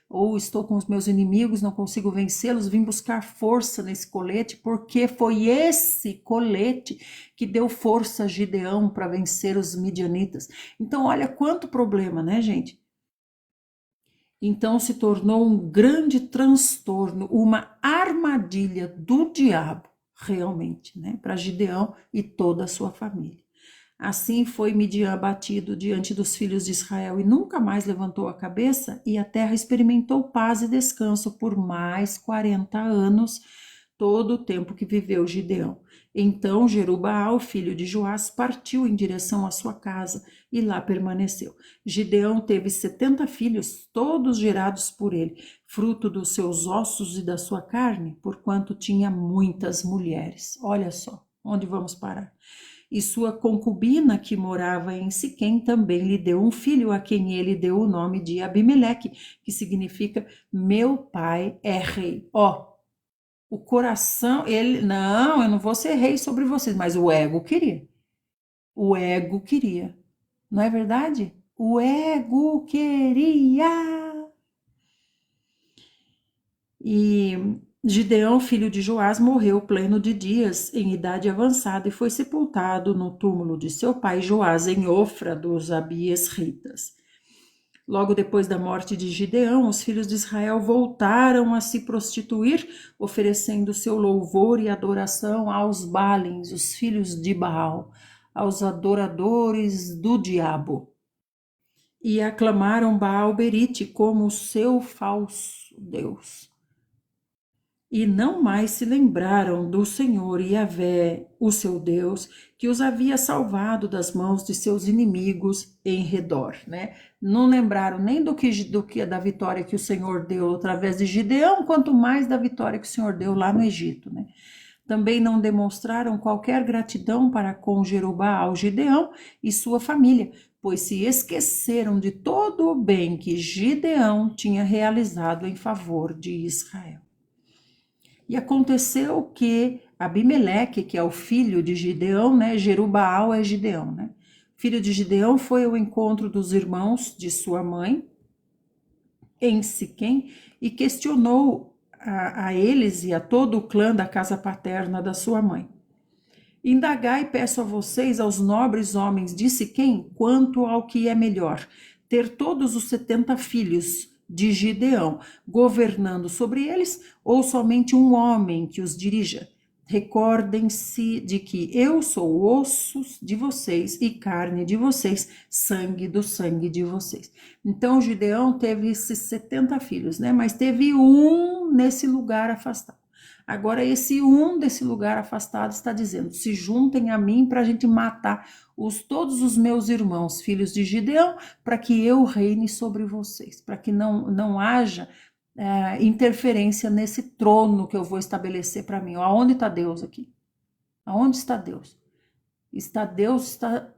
Ou estou com os meus inimigos, não consigo vencê-los, vim buscar força nesse colete, porque foi esse colete que deu força a Gideão para vencer os midianitas. Então, olha quanto problema, né, gente? Então se tornou um grande transtorno, uma armadilha do diabo, realmente, né, para Gideão e toda a sua família. Assim foi Midian abatido diante dos filhos de Israel e nunca mais levantou a cabeça, e a terra experimentou paz e descanso por mais 40 anos, todo o tempo que viveu Gideão. Então Jerubaal, filho de Joás, partiu em direção à sua casa e lá permaneceu. Gideão teve 70 filhos, todos gerados por ele, fruto dos seus ossos e da sua carne, porquanto tinha muitas mulheres. Olha só, onde vamos parar? E sua concubina, que morava em Siquém, também lhe deu um filho, a quem ele deu o nome de Abimeleque, que significa meu pai é rei. Ó, o coração, não, eu não vou ser rei sobre vocês, mas o ego queria. O ego queria. Não é verdade? O ego queria. E Gideão, filho de Joás, morreu pleno de dias, em idade avançada, e foi sepultado no túmulo de seu pai Joás, em Ofra dos Abiesritas. Logo depois da morte de Gideão, os filhos de Israel voltaram a se prostituir, oferecendo seu louvor e adoração aos Baalins, os filhos de Baal, aos adoradores do diabo. E aclamaram Baal-Berite como seu falso Deus. E não mais se lembraram do Senhor Yahvé, o seu Deus, que os havia salvado das mãos de seus inimigos em redor, né? Não lembraram nem do que da vitória que o Senhor deu através de Gideão, quanto mais da vitória que o Senhor deu lá no Egito, né? Também não demonstraram qualquer gratidão para com Jerubaal, Gideão e sua família, pois se esqueceram de todo o bem que Gideão tinha realizado em favor de Israel. E aconteceu que Abimeleque, que é o filho de Gideão, né? Jerubaal é Gideão, né? Filho de Gideão foi ao encontro dos irmãos de sua mãe em Siquém e questionou a eles e a todo o clã da casa paterna da sua mãe. Indagai, peço a vocês, aos nobres homens de Siquém, quanto ao que é melhor, ter todos os 70 filhos de Gideão governando sobre eles, ou somente um homem que os dirija. Recordem-se de que eu sou ossos de vocês e carne de vocês, sangue do sangue de vocês. Então Gideão teve esses 70 filhos, né? Mas teve um nesse lugar afastado. Agora esse um desse lugar afastado está dizendo, se juntem a mim para a gente matar todos os meus irmãos, filhos de Gideão, para que eu reine sobre vocês, para que não haja interferência nesse trono que eu vou estabelecer para mim. Aonde está Deus aqui? Aonde está Deus? Deus está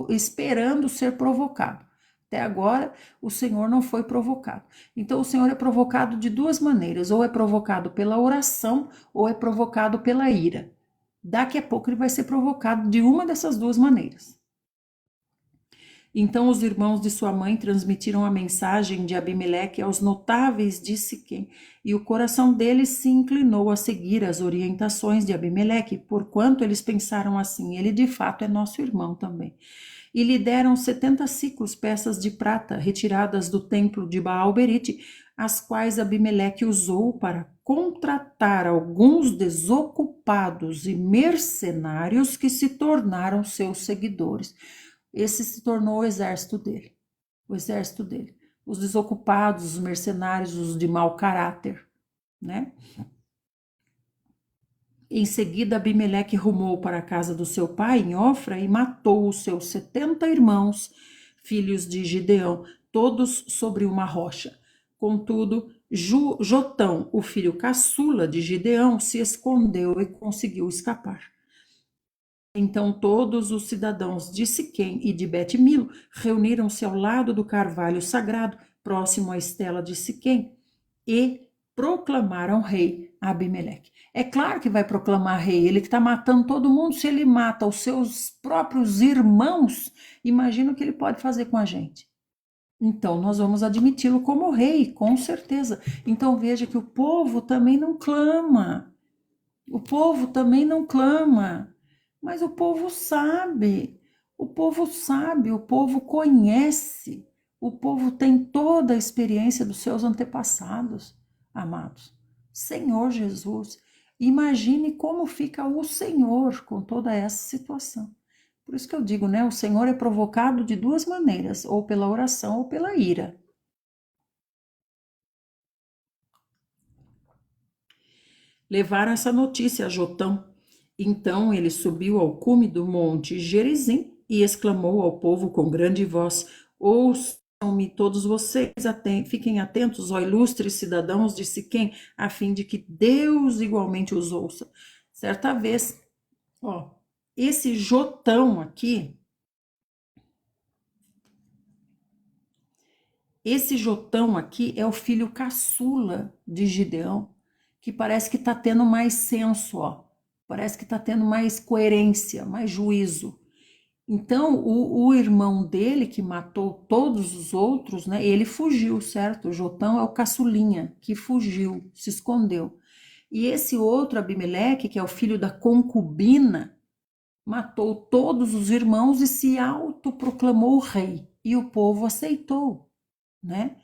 esperando ser provocado. Até agora, o Senhor não foi provocado. Então, o Senhor é provocado de duas maneiras. Ou é provocado pela oração, ou é provocado pela ira. Daqui a pouco ele vai ser provocado de uma dessas duas maneiras. Então os irmãos de sua mãe transmitiram a mensagem de Abimeleque aos notáveis de Siquém, e o coração deles se inclinou a seguir as orientações de Abimeleque, porquanto eles pensaram assim, ele de fato é nosso irmão também. E lhe deram 70 ciclos, peças de prata, retiradas do templo de Baal-Berite, as quais Abimeleque usou para contratar alguns desocupados e mercenários que se tornaram seus seguidores. Esse se tornou o exército dele. Os desocupados, os mercenários, os de mau caráter, né? Em seguida, Abimeleque rumou para a casa do seu pai, em Ofra, e matou os seus 70 irmãos, filhos de Gideão, todos sobre uma rocha. Contudo, Jotão, o filho caçula de Gideão, se escondeu e conseguiu escapar. Então todos os cidadãos de Siquém e de Bet-Milo reuniram-se ao lado do carvalho sagrado, próximo à estela de Siquém, e proclamaram rei Abimeleque. É claro que vai proclamar rei, ele que está matando todo mundo. Se ele mata os seus próprios irmãos, imagina o que ele pode fazer com a gente. Então nós vamos admiti-lo como rei, com certeza. Então veja que o povo também não clama. Mas o povo sabe, o povo conhece, o povo tem toda a experiência dos seus antepassados, amados. Senhor Jesus, imagine como fica o Senhor com toda essa situação. Por isso que eu digo, né? O Senhor é provocado de duas maneiras, ou pela oração ou pela ira. Levaram essa notícia a Jotão. Então ele subiu ao cume do monte Gerizim e exclamou ao povo com grande voz: ouçam-me todos vocês, fiquem atentos, ó ilustres cidadãos de Siquém, a fim de que Deus igualmente os ouça. Certa vez, esse Jotão aqui, é o filho caçula de Gideão, que parece que está tendo mais senso, parece que está tendo mais coerência, mais juízo. Então, o irmão dele, que matou todos os outros, né, ele fugiu, certo? O Jotão é o caçulinha, que fugiu, se escondeu. E esse outro, Abimeleque, que é o filho da concubina, matou todos os irmãos e se autoproclamou rei. E o povo aceitou. né?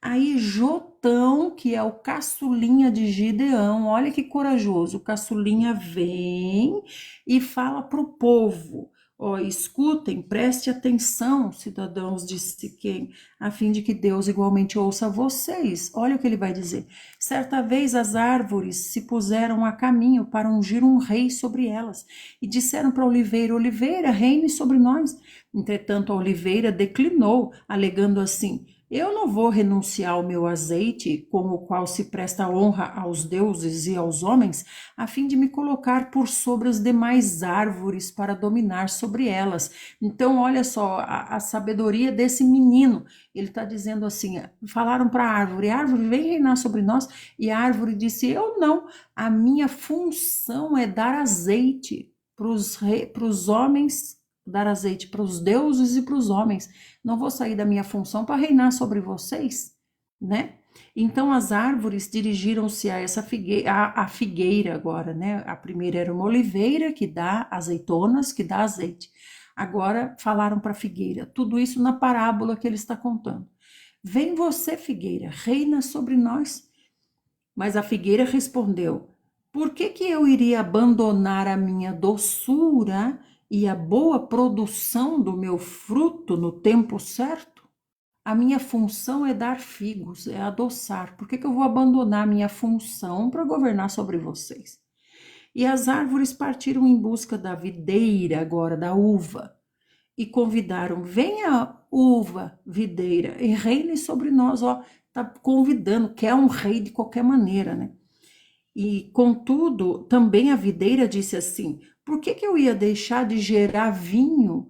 Aí Jotão, que é o caçulinha de Gideão, olha que corajoso, o caçulinha vem e fala para o povo, ó, escutem, preste atenção, cidadãos de Siquém, a fim de que Deus igualmente ouça vocês. Olha o que ele vai dizer. Certa vez as árvores se puseram a caminho para ungir um rei sobre elas, e disseram para a oliveira, oliveira, reine sobre nós. Entretanto, a oliveira declinou, alegando assim, eu não vou renunciar ao meu azeite, com o qual se presta honra aos deuses e aos homens, a fim de me colocar por sobre as demais árvores para dominar sobre elas. Então, olha só a sabedoria desse menino. Ele está dizendo assim: falaram para a árvore, árvore, vem reinar sobre nós. E a árvore disse: eu não, a minha função é dar azeite para os homens, dar azeite para os deuses e para os homens. Não vou sair da minha função para reinar sobre vocês, né? Então as árvores dirigiram-se a essa figueira, a figueira agora, né? A primeira era uma oliveira que dá azeitonas, que dá azeite. Agora falaram para a figueira, tudo isso na parábola que ele está contando. Vem você, figueira, reina sobre nós. Mas a figueira respondeu, por que eu iria abandonar a minha doçura e a boa produção do meu fruto no tempo certo? A minha função é dar figos, é adoçar. Por que eu vou abandonar a minha função para governar sobre vocês? E as árvores partiram em busca da videira, agora da uva, e convidaram, venha uva, videira, e reine sobre nós, ó, tá convidando, quer um rei de qualquer maneira, né? E, contudo, também a videira disse assim, por que eu ia deixar de gerar vinho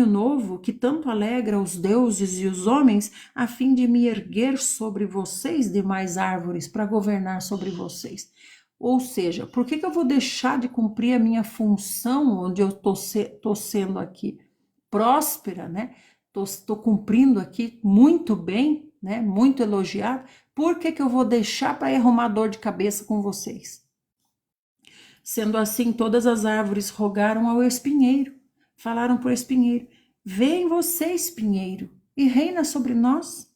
novo, que tanto alegra os deuses e os homens, a fim de me erguer sobre vocês demais árvores, para governar sobre vocês? Ou seja, por que eu vou deixar de cumprir a minha função, onde eu estou sendo aqui próspera, né? Estou cumprindo aqui muito bem, né? Muito elogiado. Por que eu vou deixar para arrumar dor de cabeça com vocês? Sendo assim, todas as árvores rogaram ao espinheiro, falaram para o espinheiro, vem você, espinheiro, e reina sobre nós.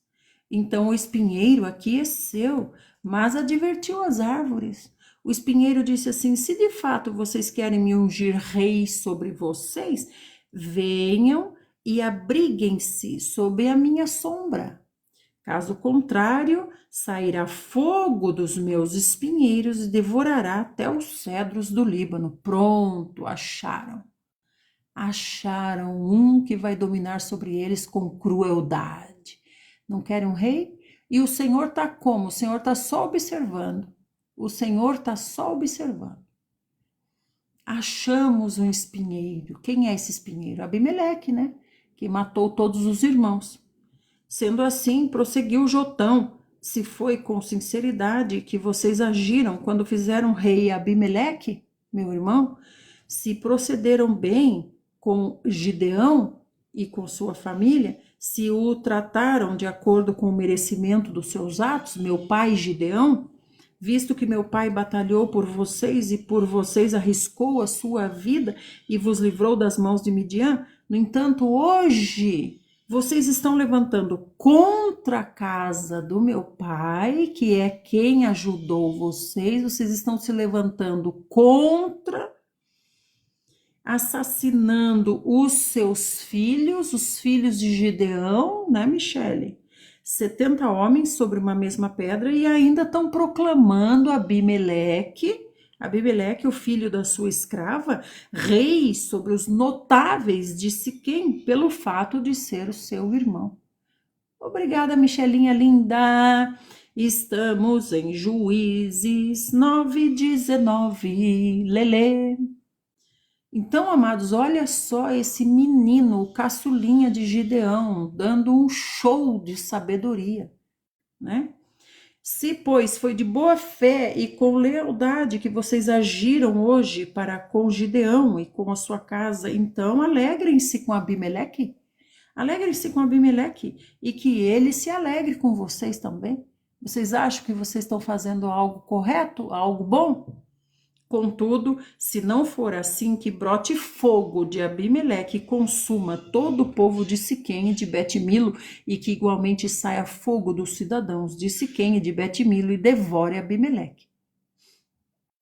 Então o espinheiro aqueceu, mas advertiu as árvores. O espinheiro disse assim, se de fato vocês querem me ungir rei sobre vocês, venham e abriguem-se sob a minha sombra. Caso contrário, sairá fogo dos meus espinheiros e devorará até os cedros do Líbano. Pronto, acharam. Acharam um que vai dominar sobre eles com crueldade. Não querem um rei? E o Senhor está como? O Senhor está só observando. O Senhor está só observando. Achamos um espinheiro. Quem é esse espinheiro? Abimeleque, né? Que matou todos os irmãos. Sendo assim, prosseguiu Jotão, se foi com sinceridade que vocês agiram quando fizeram rei Abimeleque, meu irmão, se procederam bem com Gideão e com sua família, se o trataram de acordo com o merecimento dos seus atos, meu pai Gideão, visto que meu pai batalhou por vocês e por vocês arriscou a sua vida e vos livrou das mãos de Midian, no entanto, hoje vocês estão levantando contra a casa do meu pai, que é quem ajudou vocês, vocês estão se levantando contra, assassinando os seus filhos, os filhos de Gideão, né, Michele? 70 homens sobre uma mesma pedra e ainda estão proclamando Abimeleque, o filho da sua escrava, rei sobre os notáveis de Siquém, pelo fato de ser o seu irmão. Obrigada, Michelinha linda. Estamos em Juízes 9:19, Lelê. Então, amados, olha só esse menino, o caçulinha de Gideão, dando um show de sabedoria, né? Se, pois, foi de boa fé e com lealdade que vocês agiram hoje para com Gideão e com a sua casa, então alegrem-se com Abimeleque. Alegrem-se com Abimeleque e que ele se alegre com vocês também. Vocês acham que vocês estão fazendo algo correto, algo bom? Contudo, se não for assim, que brote fogo de Abimeleque e consuma todo o povo de Siquém e de Bet-Milo, e que igualmente saia fogo dos cidadãos de Siquém e de Bet-Milo e devore Abimeleque.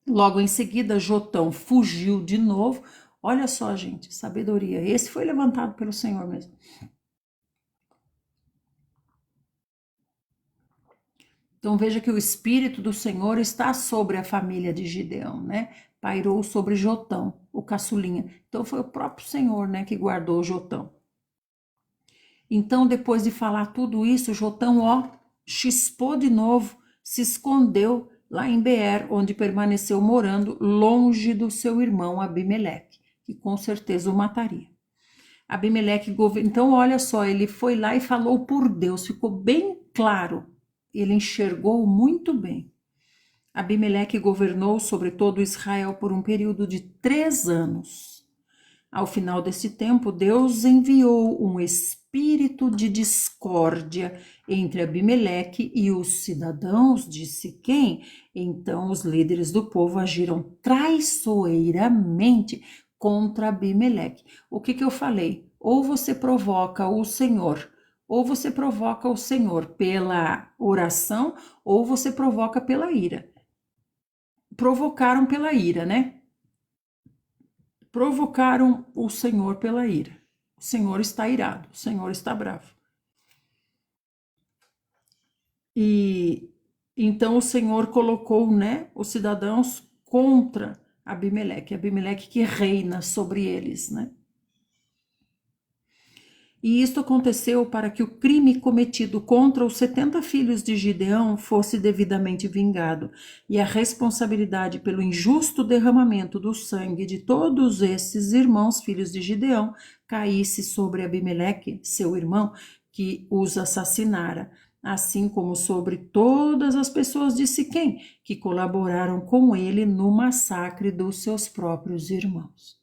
Logo em seguida, Jotão fugiu de novo. Olha só, gente, sabedoria. Esse foi levantado pelo Senhor mesmo. Então veja que o Espírito do Senhor está sobre a família de Gideão, né? Pairou sobre Jotão, o caçulinha. Então foi o próprio Senhor, né, que guardou Jotão. Então, depois de falar tudo isso, Jotão, chispou de novo, se escondeu lá em Beer, onde permaneceu morando, longe do seu irmão Abimeleque, que com certeza o mataria. Abimeleque, então olha só, ele foi lá e falou por Deus, ficou bem claro, ele enxergou muito bem. Abimeleque governou sobre todo Israel por um período de 3 anos. Ao final desse tempo, Deus enviou um espírito de discórdia entre Abimeleque e os cidadãos de Siquém. Então, os líderes do povo agiram traiçoeiramente contra Abimeleque. O que eu falei? Ou você provoca o Senhor, ou você provoca o Senhor pela oração, ou você provoca pela ira. Provocaram pela ira, né? Provocaram o Senhor pela ira. O Senhor está irado, o Senhor está bravo. E então o Senhor colocou, né, os cidadãos contra Abimeleque que reina sobre eles, né? E isto aconteceu para que o crime cometido contra os 70 filhos de Gideão fosse devidamente vingado, e a responsabilidade pelo injusto derramamento do sangue de todos esses irmãos filhos de Gideão caísse sobre Abimeleque, seu irmão, que os assassinara, assim como sobre todas as pessoas de Siquém, que colaboraram com ele no massacre dos seus próprios irmãos.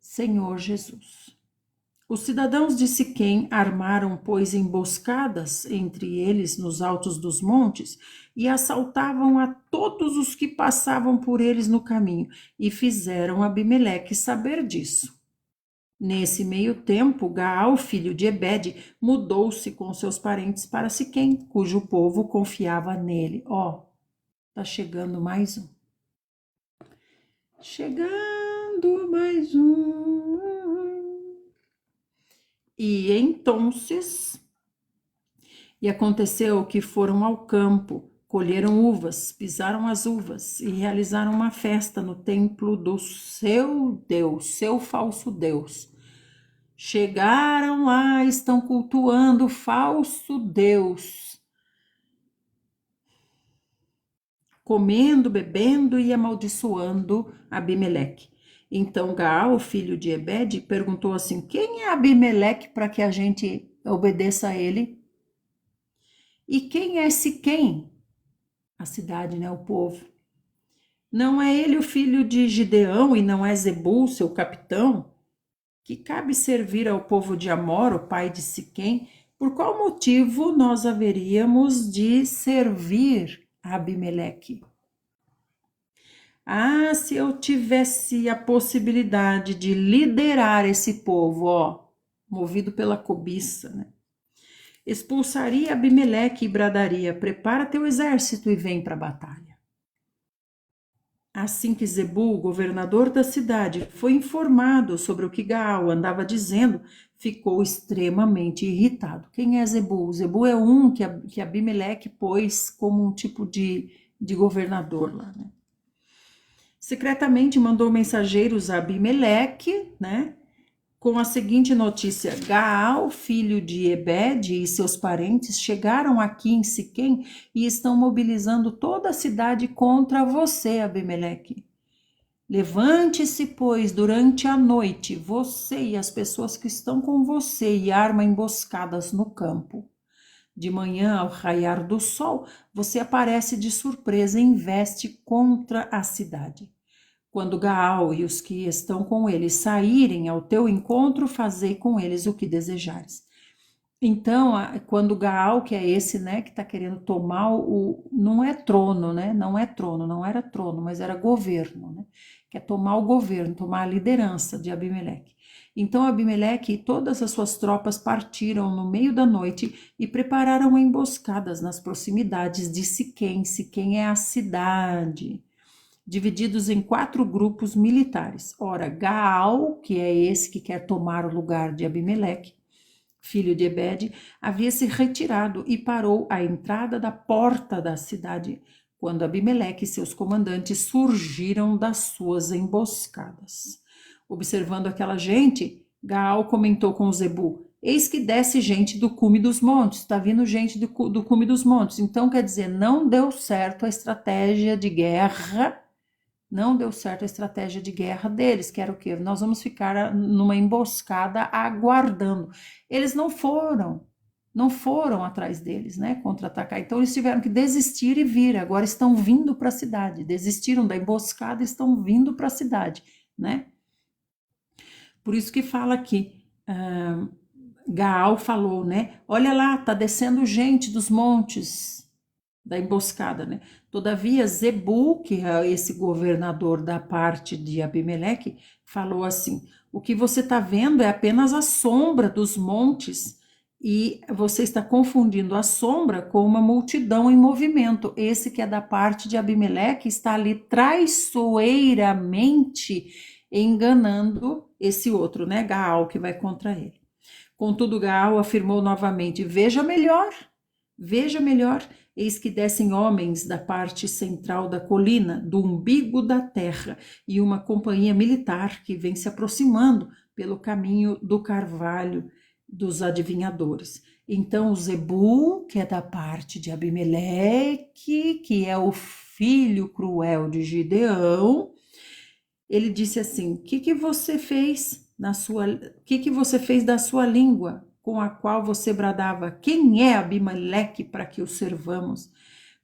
Senhor Jesus. Os cidadãos de Siquém armaram, pois, emboscadas entre eles nos altos dos montes e assaltavam a todos os que passavam por eles no caminho, e fizeram Abimeleque saber disso. Nesse meio tempo, Gaal, filho de Ebede, mudou-se com seus parentes para Siquém, cujo povo confiava nele. Tá chegando mais um. Chegando mais um. E aconteceu que foram ao campo, colheram uvas, pisaram as uvas e realizaram uma festa no templo do seu Deus, seu falso Deus. Chegaram lá, estão cultuando o falso Deus, comendo, bebendo e amaldiçoando Abimeleque. Então Gaal, filho de Ebede, perguntou assim: quem é Abimeleque para que a gente obedeça a ele? E quem é Siquém? A cidade, né, o povo. Não é ele o filho de Gideão e não é Zebul, seu capitão? Que cabe servir ao povo de Amor, o pai de Siquém? Por qual motivo nós haveríamos de servir a Abimeleque? Se eu tivesse a possibilidade de liderar esse povo, movido pela cobiça, né? Expulsaria Abimeleque e bradaria: prepara teu exército e vem para a batalha. Assim que Zebul, governador da cidade, foi informado sobre o que Gaal andava dizendo, ficou extremamente irritado. Quem é Zebul? Zebul é um que Abimeleque pôs como um tipo de governador lá, né? Secretamente mandou mensageiros a Abimeleque, né, com a seguinte notícia: Gaal, filho de Ebede, e seus parentes chegaram aqui em Siquém e estão mobilizando toda a cidade contra você, Abimeleque. Levante-se, pois, durante a noite, você e as pessoas que estão com você, e arma emboscadas no campo. De manhã, ao raiar do sol, você aparece de surpresa e investe contra a cidade. Quando Gaal e os que estão com ele saírem ao teu encontro, fazei com eles o que desejares. Então, quando Gaal, que é esse, né, que está querendo tomar não é trono, né, não é trono, não era trono, mas era governo, né, quer tomar o governo, tomar a liderança de Abimeleque. Então, Abimeleque e todas as suas tropas partiram no meio da noite e prepararam emboscadas nas proximidades de Siquém. Siquém é a cidade, divididos em 4 grupos militares. Ora, Gaal, que é esse que quer tomar o lugar de Abimeleque, filho de Ebed, havia se retirado e parou à entrada da porta da cidade, quando Abimeleque e seus comandantes surgiram das suas emboscadas. Observando aquela gente, Gaal comentou com Zebu: eis que desce gente do cume dos montes, está vindo gente do cume dos montes. Então, quer dizer, não deu certo a estratégia de guerra. Não deu certo a estratégia de guerra deles, que era o quê? Nós vamos ficar numa emboscada aguardando. Eles não foram atrás deles, né, contra-atacar. Então eles tiveram que desistir e vir. Agora estão vindo para a cidade. Desistiram da emboscada e estão vindo para a cidade, né? Por isso que fala aqui, Gaal falou, né? Olha lá, tá descendo gente dos montes da emboscada, né? Todavia, Zebu, que é esse governador da parte de Abimeleque, falou assim: o que você está vendo é apenas a sombra dos montes e você está confundindo a sombra com uma multidão em movimento. Esse que é da parte de Abimeleque está ali traiçoeiramente enganando esse outro, né? Gaal, que vai contra ele. Contudo, Gaal afirmou novamente: veja melhor, eis que descem homens da parte central da colina, do umbigo da terra, e uma companhia militar que vem se aproximando pelo caminho do carvalho dos adivinhadores. Então, Zebu, que é da parte de Abimeleque, que é o filho cruel de Gideão, ele disse assim: o que você fez você fez da sua língua, com a qual você bradava: quem é Abimeleque para que o servamos?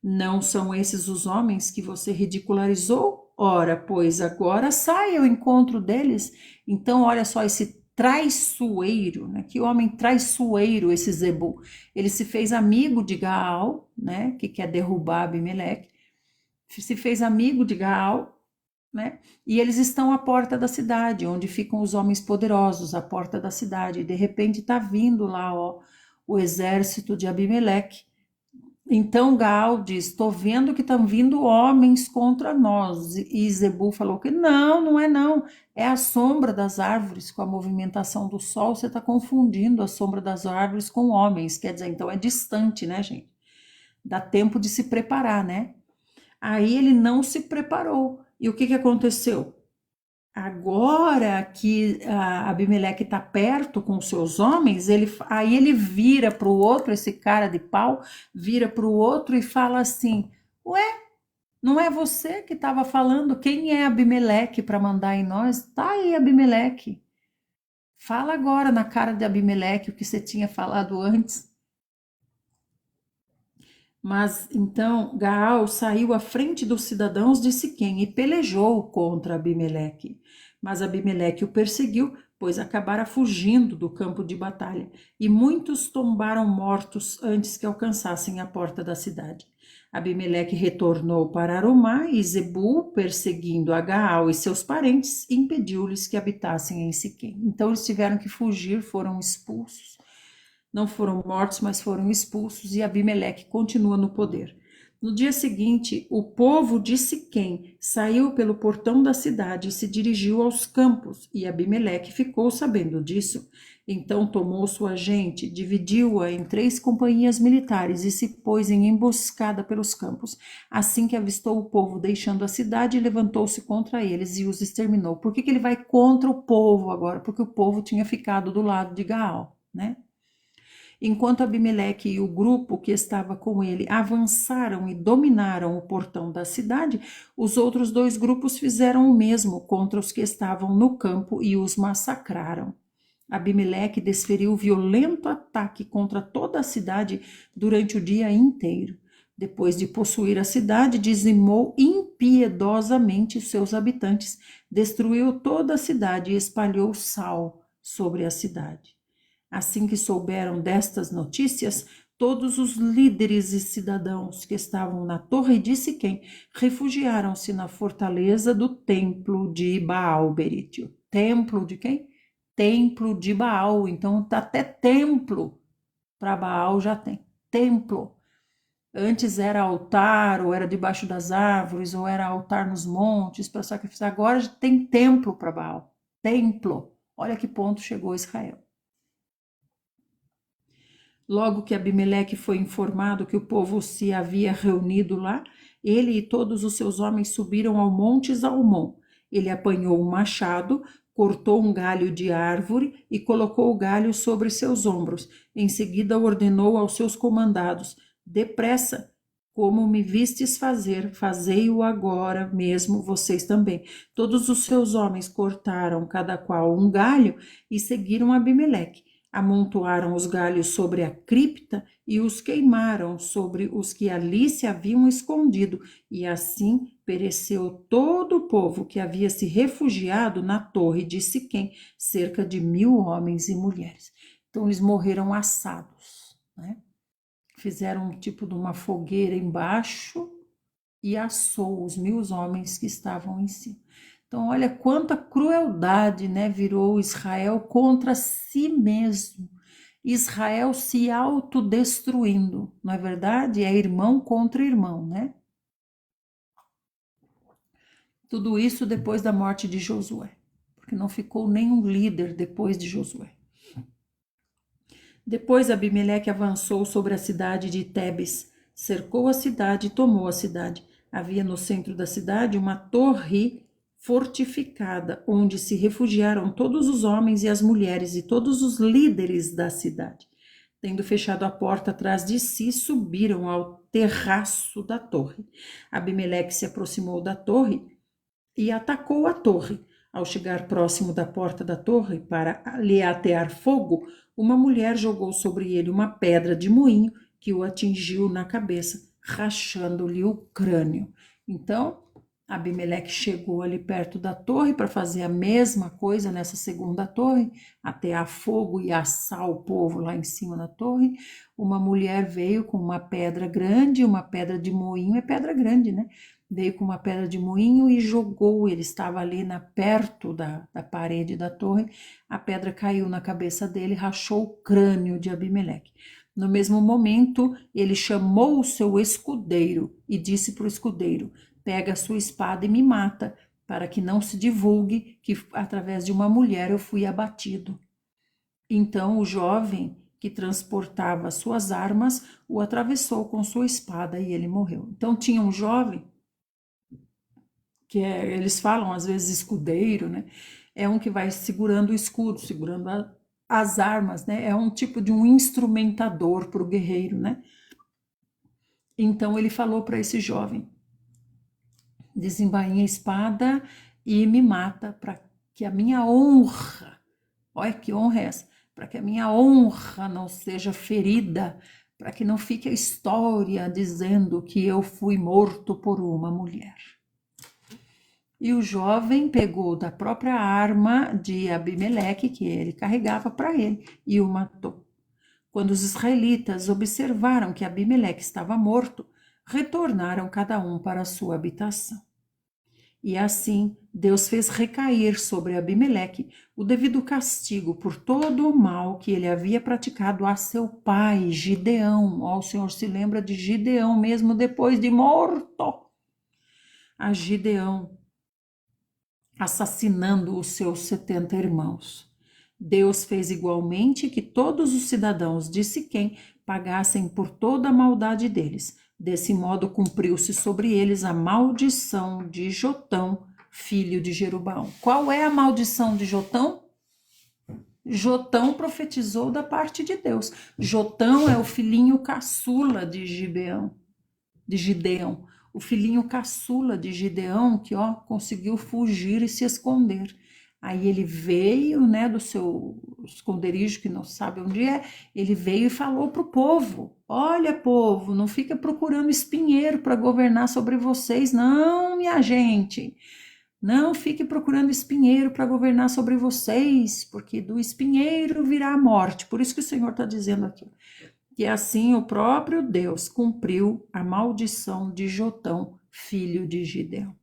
Não são esses os homens que você ridicularizou? Ora, pois agora sai ao encontro deles. Então, olha só esse traiçoeiro, né? Que homem traiçoeiro esse Zebu. Ele se fez amigo de Gaal, né? Que quer derrubar Abimeleque. Se fez amigo de Gaal, né? E eles estão à porta da cidade, onde ficam os homens poderosos, à porta da cidade. E de repente está vindo lá, ó, o exército de Abimeleque. Então Gaal diz: estou vendo que estão vindo homens contra nós. E Zebu falou que não é não. É a sombra das árvores com a movimentação do sol. Você está confundindo a sombra das árvores com homens. Quer dizer, então é distante, né, gente? Dá tempo de se preparar, né? Aí ele não se preparou. E o que aconteceu? Agora que Abimeleque está perto com seus homens, aí ele vira para o outro, esse cara de pau, vira para o outro e fala assim: ué, não é você que estava falando? Quem é Abimeleque para mandar em nós? Tá aí, Abimeleque. Fala agora na cara de Abimeleque o que você tinha falado antes. Mas então Gaal saiu à frente dos cidadãos de Siquém e pelejou contra Abimeleque. Mas Abimeleque o perseguiu, pois acabara fugindo do campo de batalha, e muitos tombaram mortos antes que alcançassem a porta da cidade. Abimeleque retornou para Arumá e Zebu, perseguindo a Gaal e seus parentes, impediu-lhes que habitassem em Siquém. Então eles tiveram que fugir, foram expulsos. Não foram mortos, mas foram expulsos, e Abimeleque continua no poder. No dia seguinte, o povo de Siquém saiu pelo portão da cidade e se dirigiu aos campos, e Abimeleque ficou sabendo disso. Então tomou sua gente, dividiu-a em 3 companhias militares e se pôs em emboscada pelos campos. Assim que avistou o povo deixando a cidade, levantou-se contra eles e os exterminou. Por que ele vai contra o povo agora? Porque o povo tinha ficado do lado de Gaal, né? Enquanto Abimeleque e o grupo que estava com ele avançaram e dominaram o portão da cidade, os outros 2 grupos fizeram o mesmo contra os que estavam no campo e os massacraram. Abimeleque desferiu violento ataque contra toda a cidade durante o dia inteiro. Depois de possuir a cidade, dizimou impiedosamente seus habitantes, destruiu toda a cidade e espalhou sal sobre a cidade. Assim que souberam destas notícias, todos os líderes e cidadãos que estavam na torre de Siquém refugiaram-se na fortaleza do templo de Baal Berítio. Templo de quem? Templo de Baal. Então, até templo para Baal já tem. Templo. Antes era altar, ou era debaixo das árvores, ou era altar nos montes para sacrificar. Agora já tem templo para Baal. Templo. Olha que ponto chegou Israel. Logo que Abimeleque foi informado que o povo se havia reunido lá, ele e todos os seus homens subiram ao monte Zalmon. Ele apanhou um machado, cortou um galho de árvore e colocou o galho sobre seus ombros. Em seguida ordenou aos seus comandados: depressa, como me vistes fazer, fazei-o agora mesmo vocês também. Todos os seus homens cortaram cada qual um galho e seguiram Abimeleque. Amontoaram os galhos sobre a cripta e os queimaram sobre os que ali se haviam escondido, e assim pereceu todo o povo que havia se refugiado na torre de Siquém, cerca de 1000 homens e mulheres. Então eles morreram assados, né? Fizeram um tipo de uma fogueira embaixo e assou os 1000 homens que estavam em cima. Então, olha quanta crueldade, né, virou Israel contra si mesmo. Israel se autodestruindo, não é verdade? É irmão contra irmão, né? Tudo isso depois da morte de Josué, porque não ficou nenhum líder depois de Josué. Depois Abimeleque avançou sobre a cidade de Tebes, cercou a cidade e tomou a cidade. Havia no centro da cidade uma torre fortificada, onde se refugiaram todos os homens e as mulheres e todos os líderes da cidade. Tendo fechado a porta atrás de si, subiram ao terraço da torre. Abimeleque se aproximou da torre e atacou a torre. Ao chegar próximo da porta da torre para lhe atear fogo, uma mulher jogou sobre ele uma pedra de moinho que o atingiu na cabeça, rachando-lhe o crânio. Então, Abimeleque chegou ali perto da torre para fazer a mesma coisa nessa segunda torre, atear fogo e assar o povo lá em cima da torre. Uma mulher veio com uma pedra grande, uma pedra de moinho, é pedra grande, né? Veio com uma pedra de moinho e jogou, ele estava ali perto da parede da torre, a pedra caiu na cabeça dele, rachou o crânio de Abimeleque. No mesmo momento, ele chamou o seu escudeiro e disse para o escudeiro: pega a sua espada e me mata, para que não se divulgue que através de uma mulher eu fui abatido. Então o jovem que transportava suas armas o atravessou com sua espada e ele morreu. Então tinha um jovem que eles falam às vezes escudeiro, né? É um que vai segurando o escudo, segurando as armas, né? É um tipo de um instrumentador para o guerreiro, né? Então ele falou para esse jovem: desembainha a espada e me mata, para que a minha honra, olha que honra é essa, para que a minha honra não seja ferida, para que não fique a história dizendo que eu fui morto por uma mulher. E o jovem pegou da própria arma de Abimeleque, que ele carregava para ele, e o matou. Quando os israelitas observaram que Abimeleque estava morto, retornaram cada um para a sua habitação. E assim Deus fez recair sobre Abimeleque o devido castigo por todo o mal que ele havia praticado a seu pai, Gideão. Ó, o Senhor se lembra de Gideão mesmo depois de morto. A Gideão, assassinando os seus 70 irmãos. Deus fez igualmente que todos os cidadãos de Siquém pagassem por toda a maldade deles. Desse modo cumpriu-se sobre eles a maldição de Jotão, filho de Jeroboão. Qual é a maldição de Jotão? Jotão profetizou da parte de Deus. Jotão é o filhinho caçula de Gideão. O filhinho caçula de Gideão, que conseguiu fugir e se esconder. Aí ele veio, né, do seu esconderijo, que não sabe onde é, ele veio e falou para o povo: olha, povo, não fica procurando espinheiro para governar sobre vocês, não, minha gente. Não fique procurando espinheiro para governar sobre vocês, porque do espinheiro virá a morte. Por isso que o Senhor está dizendo aqui. Que assim o próprio Deus cumpriu a maldição de Jotão, filho de Gideão.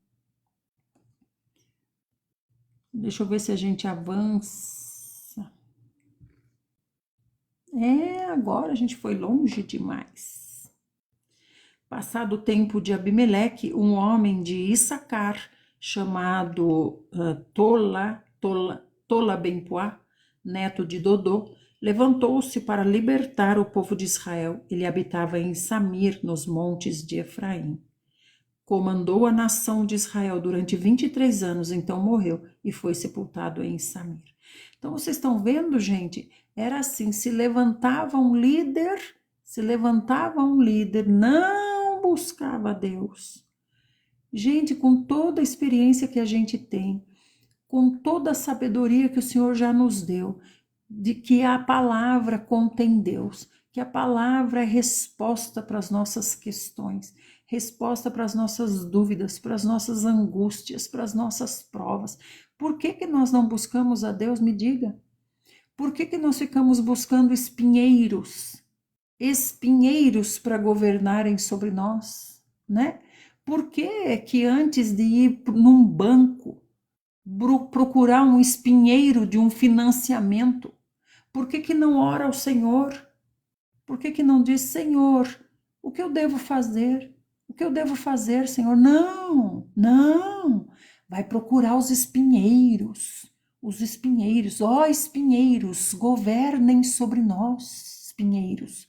Deixa eu ver se a gente avança. Agora a gente foi longe demais. Passado o tempo de Abimeleque, um homem de Issacar, chamado Tola Ben-Puá, neto de Dodô, levantou-se para libertar o povo de Israel. Ele habitava em Samir, nos montes de Efraim. Comandou a nação de Israel durante 23 anos, então morreu e foi sepultado em Samir. Então vocês estão vendo, gente? Era assim, se levantava um líder, não buscava Deus. Gente, com toda a experiência que a gente tem, com toda a sabedoria que o Senhor já nos deu, de que a palavra contém Deus, que a palavra é resposta para as nossas questões, resposta para as nossas dúvidas, para as nossas angústias, para as nossas provas. Por que nós não buscamos a Deus? Me diga. Por que nós ficamos buscando espinheiros para governarem sobre nós, né? Por que antes de ir num banco procurar um espinheiro de um financiamento, por que não ora ao Senhor? Por que não diz, Senhor, o que eu devo fazer? O que eu devo fazer, Senhor? Não. Vai procurar os espinheiros. Ó espinheiros, governem sobre nós, espinheiros.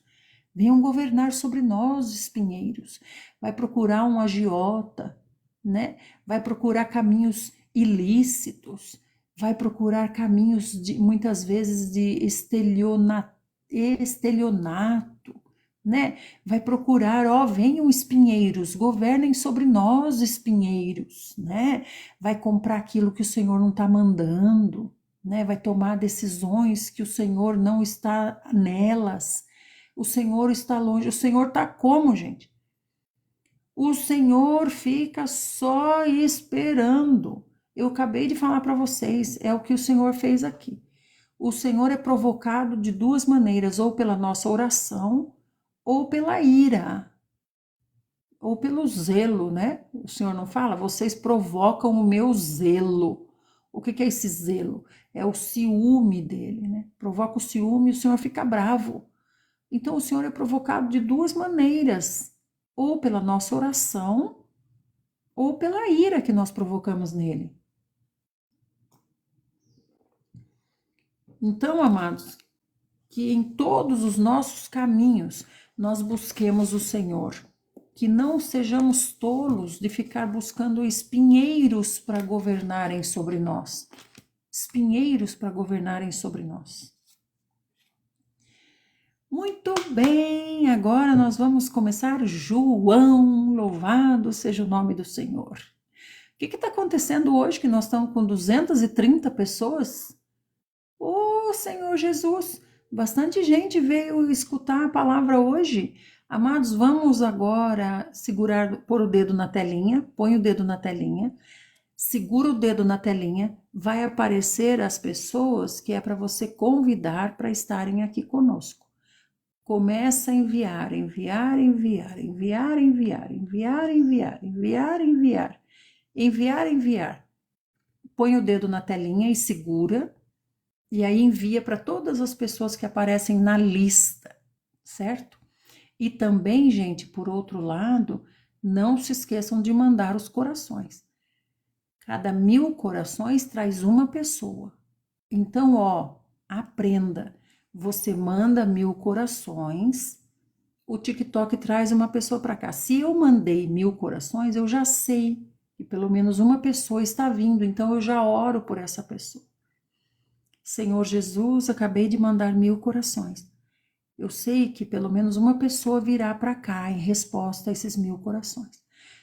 Venham governar sobre nós, espinheiros. Vai procurar um agiota, né? Vai procurar caminhos ilícitos, vai procurar caminhos muitas vezes de estelionato, né? Vai procurar, venham espinheiros, governem sobre nós, espinheiros, né? Vai comprar aquilo que o Senhor não está mandando, né? Vai tomar decisões que o Senhor não está nelas. O Senhor está longe. O Senhor está como, gente? O Senhor fica só esperando. Eu acabei de falar para vocês, é o que o Senhor fez aqui. O Senhor é provocado de duas maneiras, ou pela nossa oração, ou pela ira, ou pelo zelo, né? O Senhor não fala? Vocês provocam o meu zelo. O que é esse zelo? É o ciúme dele, né? Provoca o ciúme e o Senhor fica bravo. Então o Senhor é provocado de duas maneiras, ou pela nossa oração, ou pela ira que nós provocamos nele. Então, amados, que em todos os nossos caminhos nós busquemos o Senhor, que não sejamos tolos de ficar buscando espinheiros para governarem sobre nós. Espinheiros para governarem sobre nós. Muito bem, agora nós vamos começar João, louvado seja o nome do Senhor. O que está acontecendo hoje que nós estamos com 230 pessoas? Senhor Jesus, bastante gente veio escutar a palavra hoje. Amados, vamos agora pôr o dedo na telinha, põe o dedo na telinha, segura o dedo na telinha, vai aparecer as pessoas que é para você convidar para estarem aqui conosco. Começa a enviar. Põe o dedo na telinha e segura. E aí envia para todas as pessoas que aparecem na lista, certo? E também, gente, por outro lado, não se esqueçam de mandar os corações. Cada 1000 corações traz uma pessoa. Então, aprenda. Você manda 1000 corações, o TikTok traz uma pessoa para cá. Se eu mandei 1000 corações, eu já sei que pelo menos uma pessoa está vindo, então eu já oro por essa pessoa. Senhor Jesus, acabei de mandar 1000 corações. Eu sei que pelo menos uma pessoa virá para cá em resposta a esses 1000 corações.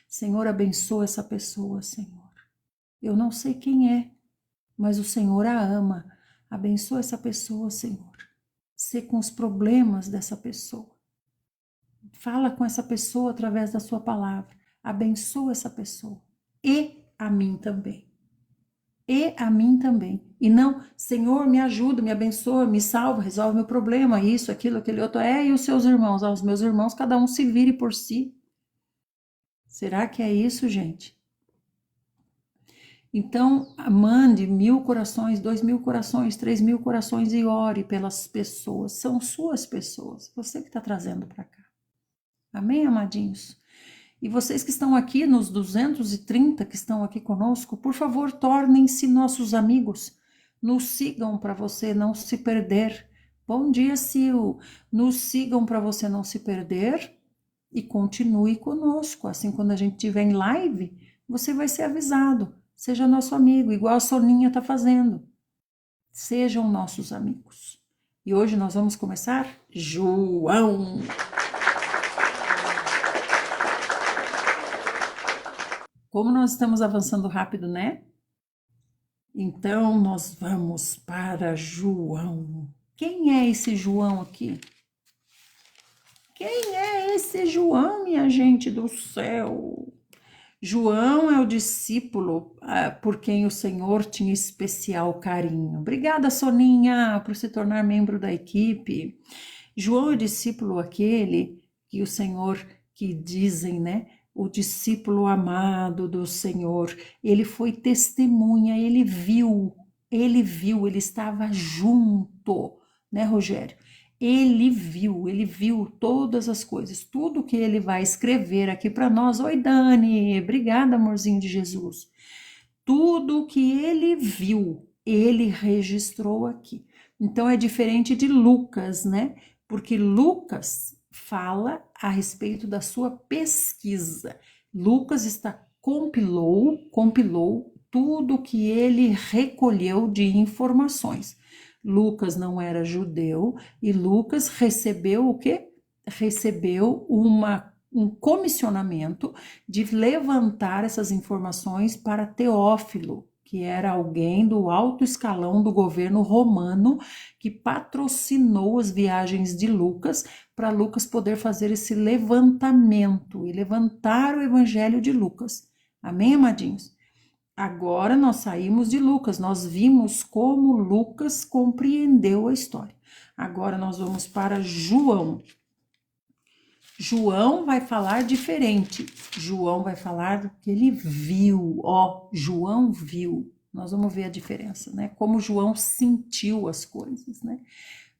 Senhor, abençoa essa pessoa, Senhor. Eu não sei quem é, mas o Senhor a ama. Abençoa essa pessoa, Senhor. Sê com os problemas dessa pessoa. Fala com essa pessoa através da sua palavra. Abençoa essa pessoa. E a mim também. e a mim também. E não, Senhor, me ajuda, me abençoa, me salva, resolve meu problema, isso, aquilo, aquele outro. E os seus irmãos? Os meus irmãos, cada um se vire por si. Será que é isso, gente? Então, mande 1.000 corações, 2.000 corações, 3.000 corações e ore pelas pessoas. São suas pessoas, você que está trazendo para cá. Amém, amadinhos? E vocês que estão aqui, nos 230 que estão aqui conosco, por favor, tornem-se nossos amigos. Nos sigam para você não se perder. Bom dia, Sil. Nos sigam para você não se perder e continue conosco. Assim, quando a gente estiver em live, você vai ser avisado. Seja nosso amigo, igual a Soninha está fazendo. Sejam nossos amigos. E hoje nós vamos começar João. Como nós estamos avançando rápido, né? Então, nós vamos para João. Quem é esse João aqui? Quem é esse João, minha gente do céu? João é o discípulo por quem o Senhor tinha especial carinho. Obrigada, Soninha, por se tornar membro da equipe. João é o discípulo aquele que o Senhor, que dizem, né? O discípulo amado do Senhor. Ele foi testemunha, ele viu, ele estava junto, né, Rogério? Ele viu todas as coisas, tudo que ele vai escrever aqui para nós. Oi, Dani, obrigada, amorzinho de Jesus. Tudo que ele viu, ele registrou aqui. Então é diferente de Lucas, né? Porque Lucas fala a respeito da sua pesquisa. Lucas compilou tudo que ele recolheu de informações. Lucas não era judeu e Lucas recebeu o quê? Recebeu um comissionamento de levantar essas informações para Teófilo, que era alguém do alto escalão do governo romano que patrocinou as viagens de Lucas para Lucas poder fazer esse levantamento e levantar o evangelho de Lucas. Amém, amadinhos? Agora nós saímos de Lucas, nós vimos como Lucas compreendeu a história. Agora nós vamos para João. João vai falar diferente. João vai falar que ele viu, João viu. Nós vamos ver a diferença, né? Como João sentiu as coisas, né?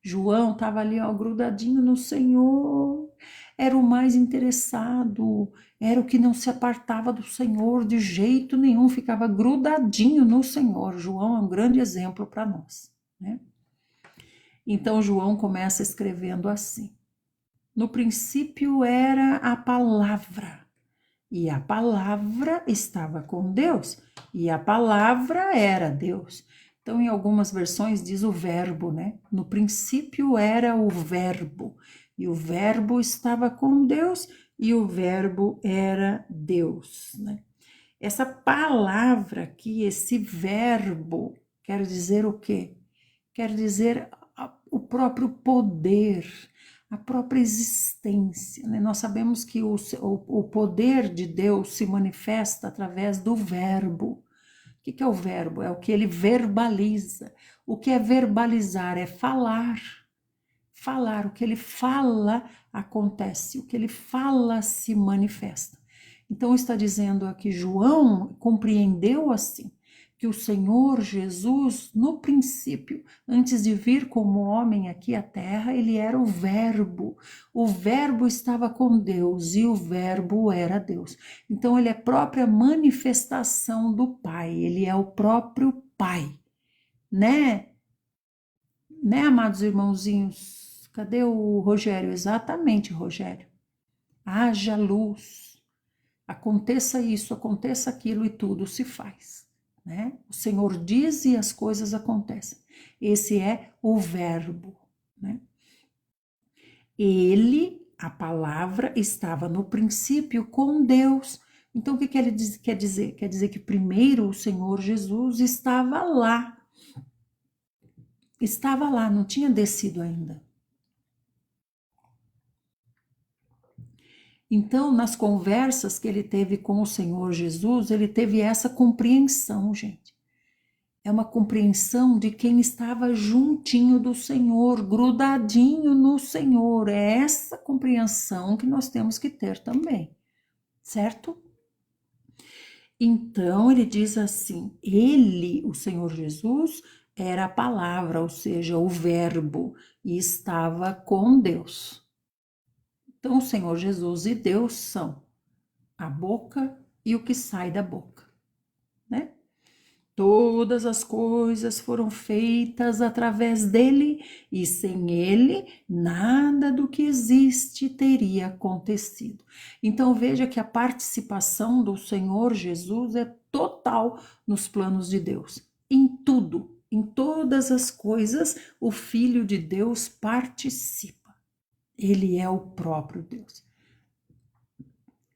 João estava ali, grudadinho no Senhor, era o mais interessado, era o que não se apartava do Senhor de jeito nenhum, ficava grudadinho no Senhor. João é um grande exemplo para nós, né? Então, João começa escrevendo assim: no princípio era a palavra, e a palavra estava com Deus, e a palavra era Deus. Então, em algumas versões diz o verbo, né? No princípio era o verbo, e o verbo estava com Deus, e o verbo era Deus, né? Essa palavra aqui, esse verbo, quer dizer o quê? Quer dizer o próprio poder, a própria existência, né? Nós sabemos que o poder de Deus se manifesta através do verbo. O que é o verbo? É o que ele verbaliza. O que é verbalizar? É falar. Falar. O que ele fala acontece. O que ele fala se manifesta. Então está dizendo aqui, João compreendeu assim, que o Senhor Jesus, no princípio, antes de vir como homem aqui à terra, ele era o verbo estava com Deus e o verbo era Deus. Então ele é a própria manifestação do Pai, ele é o próprio Pai, né? Né, amados irmãozinhos? Cadê o Rogério? Exatamente, Rogério. Haja luz, aconteça isso, aconteça aquilo e tudo se faz. Né? O Senhor diz e as coisas acontecem. Esse é o verbo. Né? Ele, a palavra, estava no princípio com Deus. Então, o que ele quer dizer? Quer dizer que primeiro o Senhor Jesus estava lá. Estava lá, não tinha descido ainda. Então, nas conversas que ele teve com o Senhor Jesus, ele teve essa compreensão, gente. é uma compreensão de quem estava juntinho do Senhor, grudadinho no Senhor. É essa compreensão que nós temos que ter também, certo? Então ele diz assim: ele, o Senhor Jesus, era a palavra, ou seja, o verbo, e estava com Deus. Então o Senhor Jesus e Deus são a boca e o que sai da boca, né? Todas as coisas foram feitas através dele, e sem ele, nada do que existe teria acontecido. Então veja que a participação do Senhor Jesus é total nos planos de Deus. Em tudo, em todas as coisas, o Filho de Deus participa. Ele é o próprio Deus.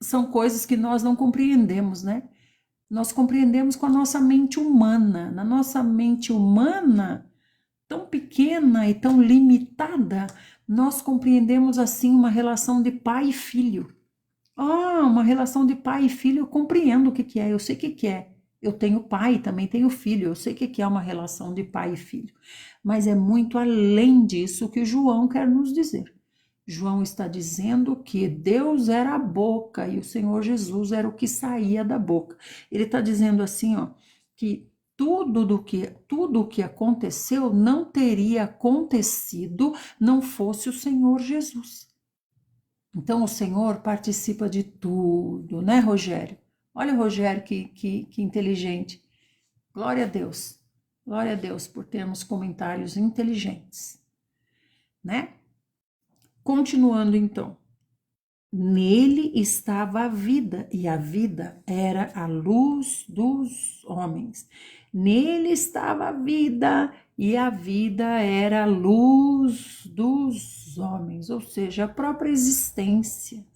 São coisas que nós não compreendemos, né? Nós compreendemos com a nossa mente humana. Na nossa mente humana, tão pequena e tão limitada, nós compreendemos assim uma relação de pai e filho. Uma relação de pai e filho, eu compreendo o que é, eu sei o que é. Eu tenho pai, também tenho filho, eu sei o que é uma relação de pai e filho. Mas é muito além disso que João quer nos dizer. João está dizendo que Deus era a boca e o Senhor Jesus era o que saía da boca. Ele está dizendo assim, que tudo o que aconteceu não teria acontecido não fosse o Senhor Jesus. Então o Senhor participa de tudo, né, Rogério? Olha, Rogério, que inteligente. Glória a Deus. Glória a Deus por termos comentários inteligentes, né? Continuando então, nele estava a vida, e a vida era a luz dos homens. Nele estava a vida, e a vida era a luz dos homens, ou seja, a própria existência,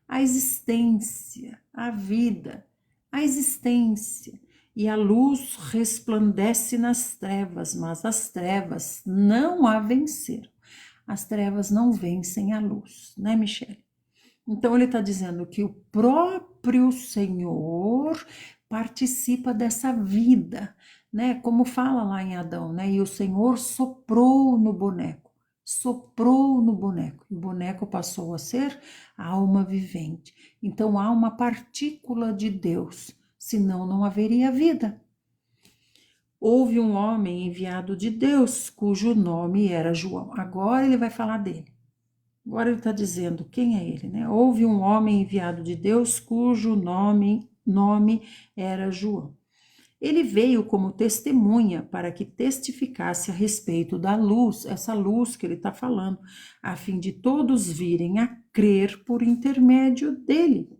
a vida, a existência. E a luz resplandece nas trevas, mas as trevas não a venceram. As trevas não vencem a luz, né, Michele? Então ele está dizendo que o próprio Senhor participa dessa vida, né? Como fala lá em Adão, né? E o Senhor soprou no boneco, e o boneco passou a ser alma vivente. Então há uma partícula de Deus, senão não haveria vida. Houve um homem enviado de Deus, cujo nome era João. Agora ele vai falar dele. Agora ele está dizendo quem é ele, né? Houve um homem enviado de Deus, cujo nome era João. Ele veio como testemunha para que testificasse a respeito da luz, essa luz que ele está falando, a fim de todos virem a crer por intermédio dele.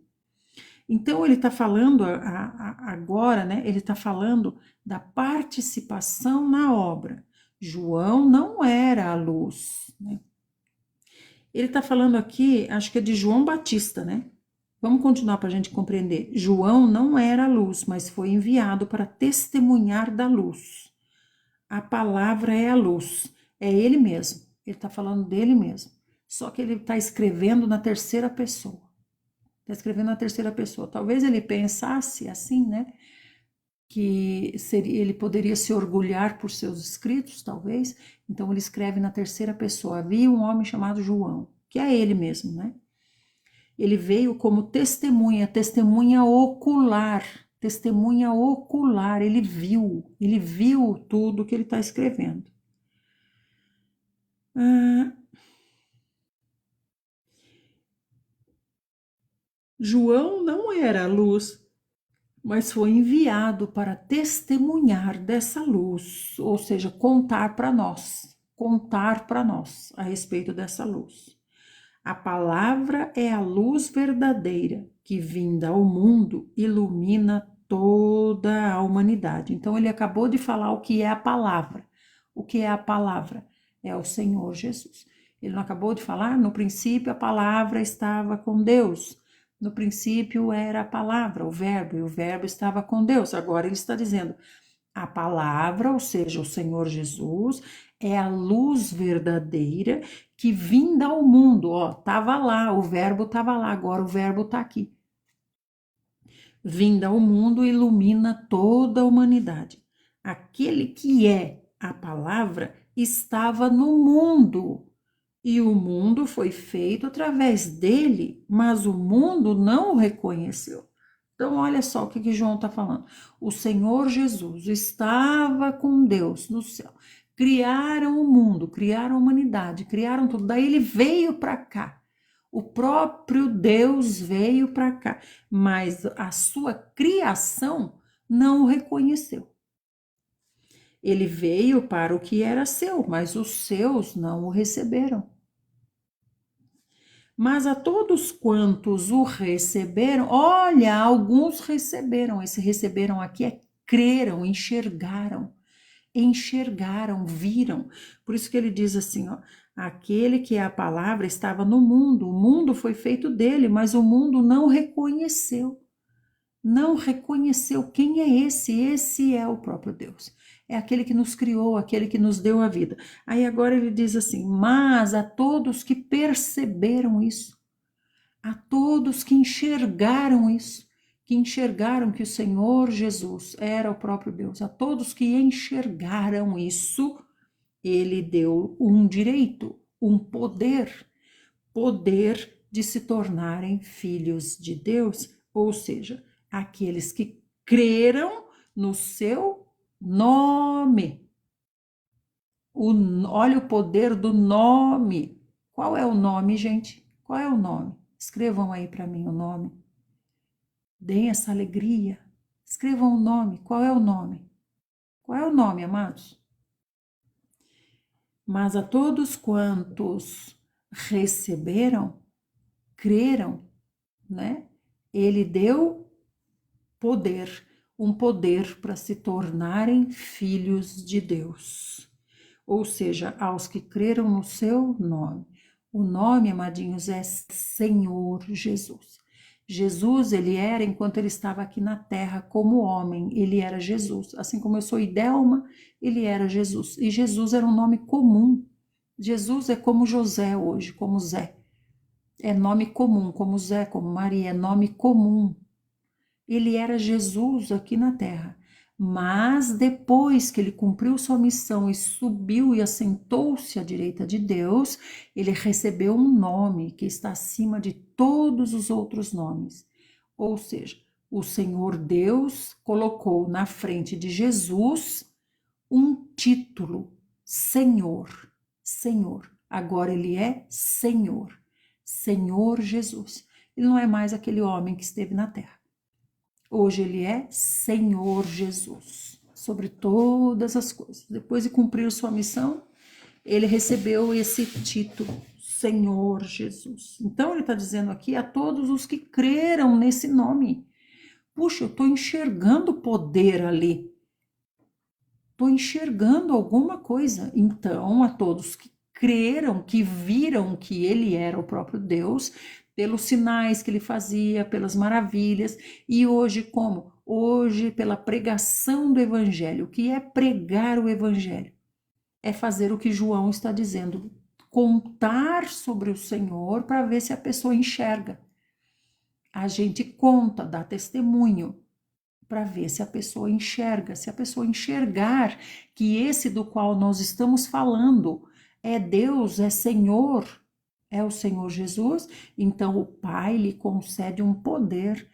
Então ele está falando agora, né? Ele está falando da participação na obra. João não era a luz, né? Ele está falando aqui, acho que é de João Batista, né? Vamos continuar para a gente compreender. João não era a luz, mas foi enviado para testemunhar da luz. A palavra é a luz, é ele mesmo. Ele está falando dele mesmo. Só que ele está escrevendo na terceira pessoa. Está escrevendo na terceira pessoa. Talvez ele pensasse assim, né? Que ele poderia se orgulhar por seus escritos, talvez. Então ele escreve na terceira pessoa. Havia um homem chamado João, que é ele mesmo, né? Ele veio como testemunha ocular. Ele viu tudo que ele está escrevendo. João não era a luz, mas foi enviado para testemunhar dessa luz, ou seja, contar para nós a respeito dessa luz. A palavra é a luz verdadeira que, vinda ao mundo, ilumina toda a humanidade. Então ele acabou de falar o que é a palavra. O que é a palavra? É o Senhor Jesus. Ele não acabou de falar? No princípio a palavra estava com Deus. No princípio era a palavra, o verbo, e o verbo estava com Deus. Agora ele está dizendo, a palavra, ou seja, o Senhor Jesus, é a luz verdadeira que vinda ao mundo. Estava lá, o verbo estava lá, agora o verbo está aqui. Vinda ao mundo, ilumina toda a humanidade. Aquele que é a palavra estava no mundo, e o mundo foi feito através dele, mas o mundo não o reconheceu. Então, olha só o que João está falando. O Senhor Jesus estava com Deus no céu. Criaram o mundo, criaram a humanidade, criaram tudo. Daí ele veio para cá. O próprio Deus veio para cá, mas a sua criação não o reconheceu. Ele veio para o que era seu, mas os seus não o receberam. Mas a todos quantos o receberam, olha, alguns receberam. Esse receberam aqui é creram, enxergaram, viram. Por isso que ele diz assim, ó, aquele que é a palavra estava no mundo, o mundo foi feito dele, mas o mundo não reconheceu. Não reconheceu quem é esse. Esse é o próprio Deus. É aquele que nos criou, aquele que nos deu a vida. Aí agora ele diz assim, mas a todos que perceberam isso, a todos que enxergaram isso, que enxergaram que o Senhor Jesus era o próprio Deus, a todos que enxergaram isso, ele deu um direito, um poder de se tornarem filhos de Deus, ou seja, aqueles que creram no seu nome. Olha o poder do nome. Qual é o nome, gente? Qual é o nome? Escrevam aí para mim o nome. Deem essa alegria. Escrevam o nome. Qual é o nome? Qual é o nome, amados? Mas a todos quantos receberam, creram, né? Ele deu poder, um poder para se tornarem filhos de Deus. Ou seja, aos que creram no seu nome. O nome, amadinhos, é Senhor Jesus. Jesus, ele era, enquanto ele estava aqui na terra como homem, ele era Jesus. Assim como eu sou Idelma, ele era Jesus. E Jesus era um nome comum. Jesus é como José hoje, como Zé. É nome comum, como Zé, como Maria, é nome comum. Ele era Jesus aqui na terra. Mas depois que ele cumpriu sua missão e subiu e assentou-se à direita de Deus, ele recebeu um nome que está acima de todos os outros nomes. Ou seja, o Senhor Deus colocou na frente de Jesus um título, Senhor, Senhor. Agora ele é Senhor, Senhor Jesus. Ele não é mais aquele homem que esteve na terra. Hoje ele é Senhor Jesus, sobre todas as coisas. Depois de cumprir sua missão, ele recebeu esse título, Senhor Jesus. Então ele está dizendo aqui a todos os que creram nesse nome. Puxa, eu estou enxergando poder ali. Estou enxergando alguma coisa. Então, a todos que creram, que viram que ele era o próprio Deus, pelos sinais que ele fazia, pelas maravilhas, e hoje como? Hoje pela pregação do evangelho. O que é pregar o evangelho? É fazer o que João está dizendo, contar sobre o Senhor para ver se a pessoa enxerga. A gente conta, dá testemunho para ver se a pessoa enxerga. Se a pessoa enxergar que esse do qual nós estamos falando é Deus, é Senhor, é o Senhor Jesus, então o Pai lhe concede um poder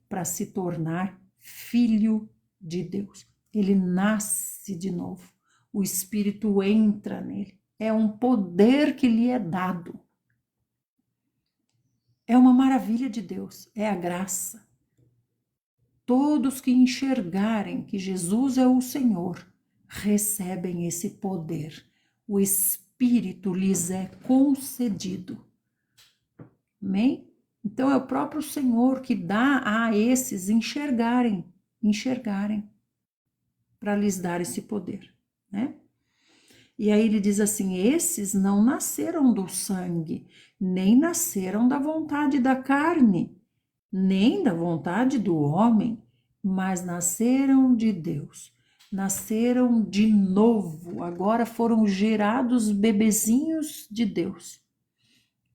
para se tornar filho de Deus. Ele nasce de novo, o Espírito entra nele, é um poder que lhe é dado. É uma maravilha de Deus, é a graça. Todos que enxergarem que Jesus é o Senhor, recebem esse poder. O Espírito lhes é concedido. Amém? Então é o próprio Senhor que dá a esses enxergarem, para lhes dar esse poder, né? E aí ele diz assim, esses não nasceram do sangue, nem nasceram da vontade da carne, nem da vontade do homem, mas nasceram de Deus. Nasceram de novo, agora foram gerados bebezinhos de Deus.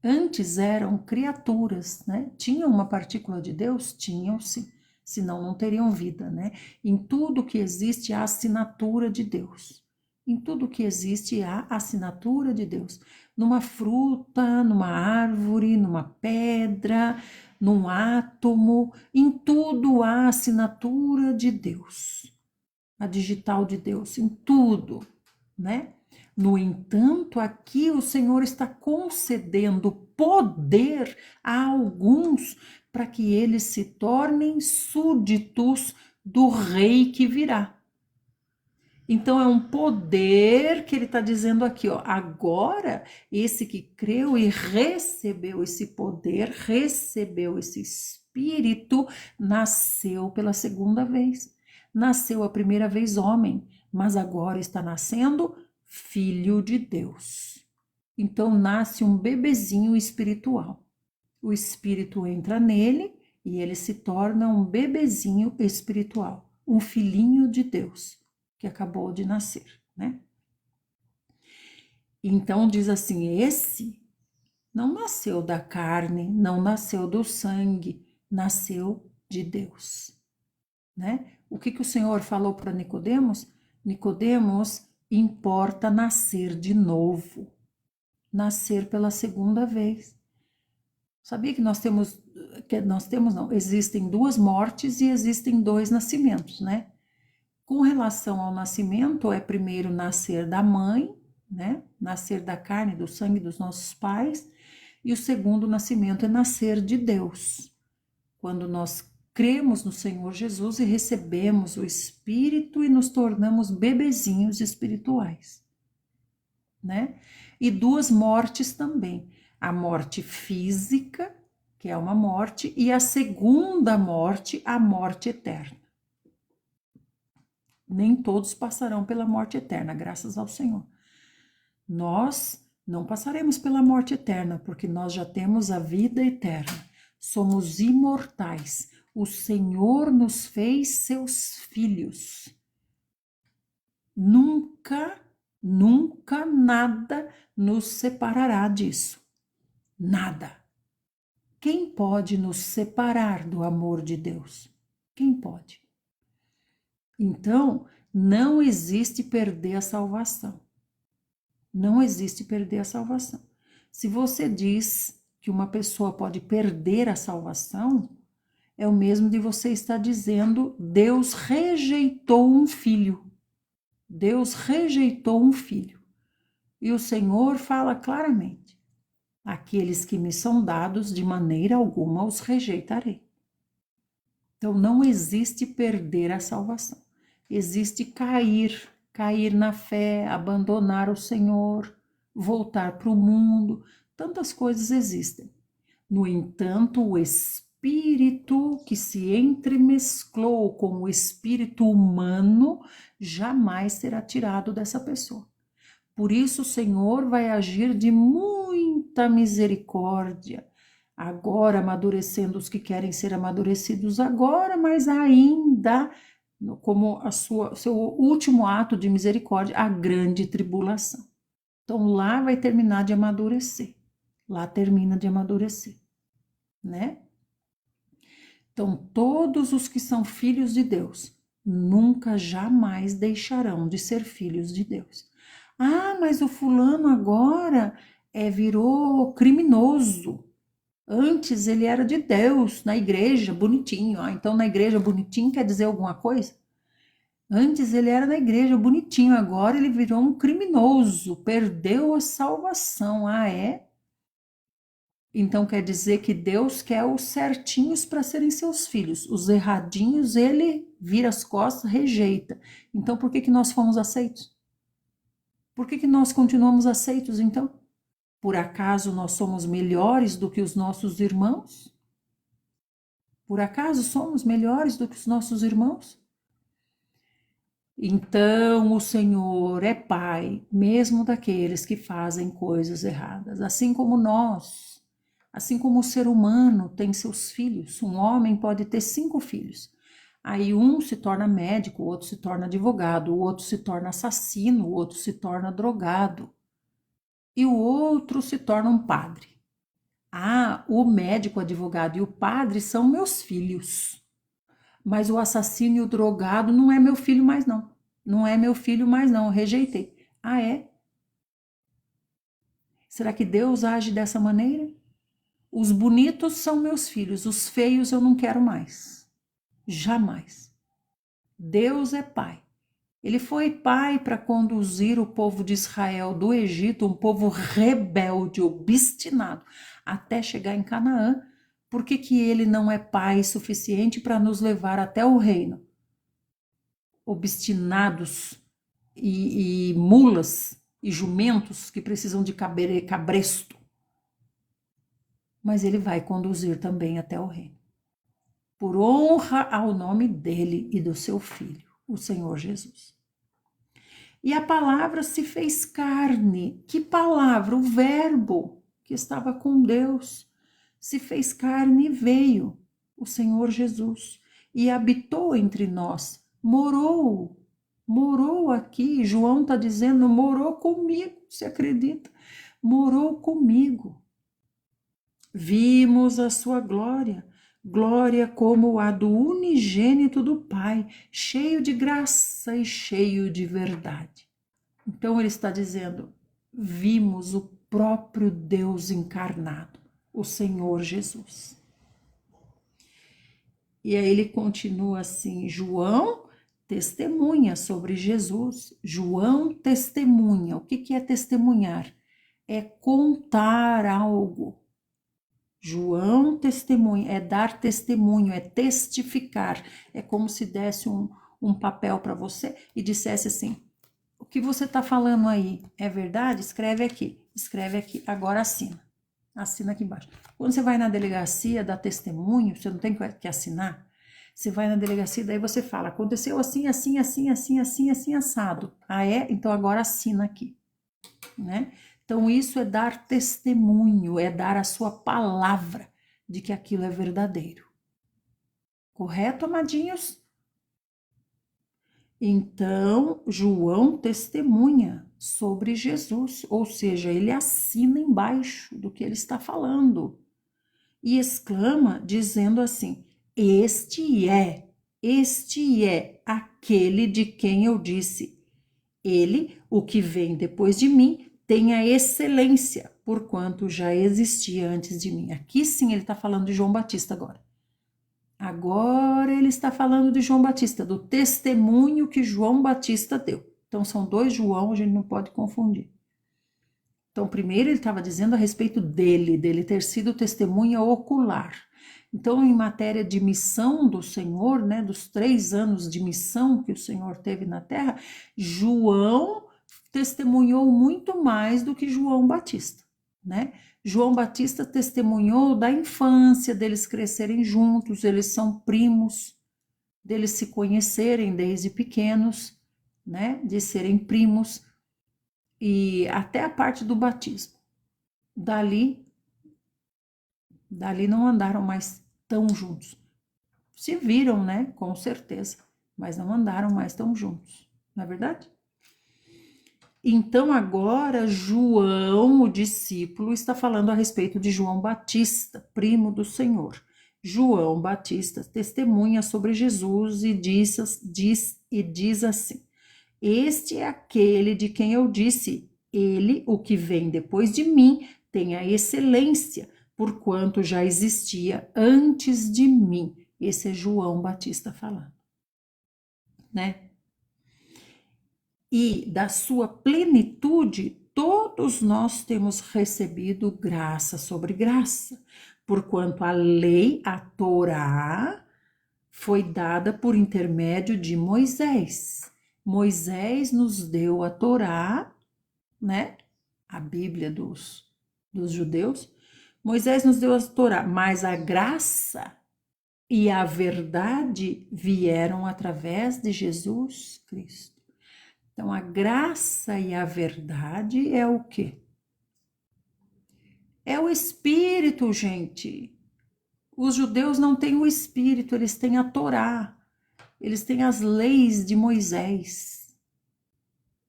Antes eram criaturas, né? Tinham uma partícula de Deus? Tinham sim. senão não teriam vida, né? Em tudo que existe há assinatura de Deus. Em tudo que existe há assinatura de Deus. Numa fruta, numa árvore, numa pedra, num átomo, em tudo há assinatura de Deus. A digital de Deus, em tudo, né? No entanto, aqui o Senhor está concedendo poder a alguns para que eles se tornem súditos do rei que virá. Então é um poder que ele está dizendo aqui, ó. Agora, esse que creu e recebeu esse poder, recebeu esse espírito, nasceu pela segunda vez. Nasceu a primeira vez homem, mas agora está nascendo filho de Deus. Então nasce um bebezinho espiritual. O espírito entra nele e ele se torna um bebezinho espiritual, um filhinho de Deus que acabou de nascer, né? Então diz assim: esse não nasceu da carne, não nasceu do sangue, nasceu de Deus, né? O que o Senhor falou para Nicodemos? Nicodemos, importa nascer de novo, nascer pela segunda vez. Sabia que não, existem duas mortes e existem dois nascimentos, né? Com relação ao nascimento, é primeiro nascer da mãe, né? Nascer da carne, do sangue dos nossos pais. E o segundo nascimento é nascer de Deus. Quando nós cremos no Senhor Jesus e recebemos o Espírito e nos tornamos bebezinhos espirituais, né? E duas mortes também. A morte física, que é uma morte, e a segunda morte, a morte eterna. Nem todos passarão pela morte eterna, graças ao Senhor. Nós não passaremos pela morte eterna, porque nós já temos a vida eterna. Somos imortais. O Senhor nos fez seus filhos. Nunca, nunca nada nos separará disso. Nada. Quem pode nos separar do amor de Deus? Quem pode? Então, não existe perder a salvação. Não existe perder a salvação. Se você diz que uma pessoa pode perder a salvação, é o mesmo de você estar dizendo Deus rejeitou um filho. Deus rejeitou um filho. E o Senhor fala claramente: aqueles que me são dados, de maneira alguma os rejeitarei. Então não existe perder a salvação. Existe cair na fé, abandonar o Senhor, voltar para o mundo. Tantas coisas existem. No entanto, o espírito que se entremesclou com o espírito humano jamais será tirado dessa pessoa. Por isso o Senhor vai agir de muita misericórdia, agora amadurecendo os que querem ser amadurecidos agora, mas ainda como seu último ato de misericórdia, a grande tribulação. Então lá vai terminar de amadurecer. Lá termina de amadurecer, né? Então todos os que são filhos de Deus nunca jamais deixarão de ser filhos de Deus. Ah, mas o fulano agora virou criminoso. Antes ele era de Deus, na igreja, bonitinho. Ah, então na igreja bonitinho quer dizer alguma coisa? Antes ele era na igreja bonitinho, agora ele virou um criminoso, perdeu a salvação. Ah, é? Então quer dizer que Deus quer os certinhos para serem seus filhos. Os erradinhos ele vira as costas, rejeita. Então por que nós fomos aceitos? Por que nós continuamos aceitos então? Por acaso nós somos melhores do que os nossos irmãos? Por acaso somos melhores do que os nossos irmãos? Então o Senhor é Pai, mesmo daqueles que fazem coisas erradas, assim como nós, assim como o ser humano tem seus filhos. Um homem pode ter 5 filhos. Aí um se torna médico, o outro se torna advogado, o outro se torna assassino, o outro se torna drogado. E o outro se torna um padre. Ah, o médico, o advogado e o padre são meus filhos. mas o assassino e o drogado não é meu filho mais não. Não é meu filho mais não, eu rejeitei. Ah, é? Será que Deus age dessa maneira? Os bonitos são meus filhos, os feios eu não quero mais. Jamais. Deus é pai. Ele foi pai para conduzir o povo de Israel do Egito, um povo rebelde, obstinado, até chegar em Canaã. Por que ele não é pai suficiente para nos levar até o reino? Obstinados e mulas e jumentos que precisam de cabresto. Mas ele vai conduzir também até o reino. Por honra ao nome dele e do seu filho, o Senhor Jesus. E a palavra se fez carne. Que palavra? O verbo que estava com Deus se fez carne e veio, o Senhor Jesus, e habitou entre nós, morou aqui. João está dizendo, morou comigo, se acredita? Morou comigo. Vimos a sua glória, glória como a do unigênito do Pai, cheio de graça e cheio de verdade. Então ele está dizendo, vimos o próprio Deus encarnado, o Senhor Jesus. E aí ele continua assim, João testemunha sobre Jesus. João testemunha. O que é testemunhar? É contar algo. João testemunha, é dar testemunho, é testificar. É como se desse um papel para você e dissesse assim, o que você está falando aí é verdade? Escreve aqui, agora assina. Assina aqui embaixo. Quando você vai na delegacia dar testemunho, você não tem que assinar? Você vai na delegacia, daí você fala, aconteceu assim, assim, assim, assim, assim, assim, assado. Ah, é? Então agora assina aqui, né? Então isso é dar testemunho, é dar a sua palavra de que aquilo é verdadeiro. Correto, amadinhos? Então, João testemunha sobre Jesus, ou seja, ele assina embaixo do que ele está falando e exclama dizendo assim, este é aquele de quem eu disse, ele, o que vem depois de mim, tem a excelência, porquanto já existia antes de mim. Aqui sim ele está falando de João Batista agora. Agora ele está falando de João Batista, do testemunho que João Batista deu. Então são dois João, a gente não pode confundir. Então primeiro ele estava dizendo a respeito dele ter sido testemunha ocular. Então em matéria de missão do Senhor, né, dos 3 anos de missão que o Senhor teve na terra, João testemunhou muito mais do que João Batista, né? João Batista testemunhou da infância, deles crescerem juntos, eles são primos, deles se conhecerem desde pequenos, né? De serem primos, e até a parte do batismo. Dali não andaram mais tão juntos. Se viram, né? Com certeza, mas não andaram mais tão juntos, não é verdade? Então agora João, o discípulo, está falando a respeito de João Batista, primo do Senhor. João Batista testemunha sobre Jesus e diz assim, este é aquele de quem eu disse, ele, o que vem depois de mim, tem a excelência, porquanto já existia antes de mim. Esse é João Batista falando, né? E da sua plenitude, todos nós temos recebido graça sobre graça, porquanto a lei, a Torá, foi dada por intermédio de Moisés. Moisés nos deu a Torá, né? A Bíblia dos judeus. Moisés nos deu a Torá, mas a graça e a verdade vieram através de Jesus Cristo. Então, a graça e a verdade é o quê? É o Espírito, gente. Os judeus não têm o Espírito, eles têm a Torá, eles têm as leis de Moisés.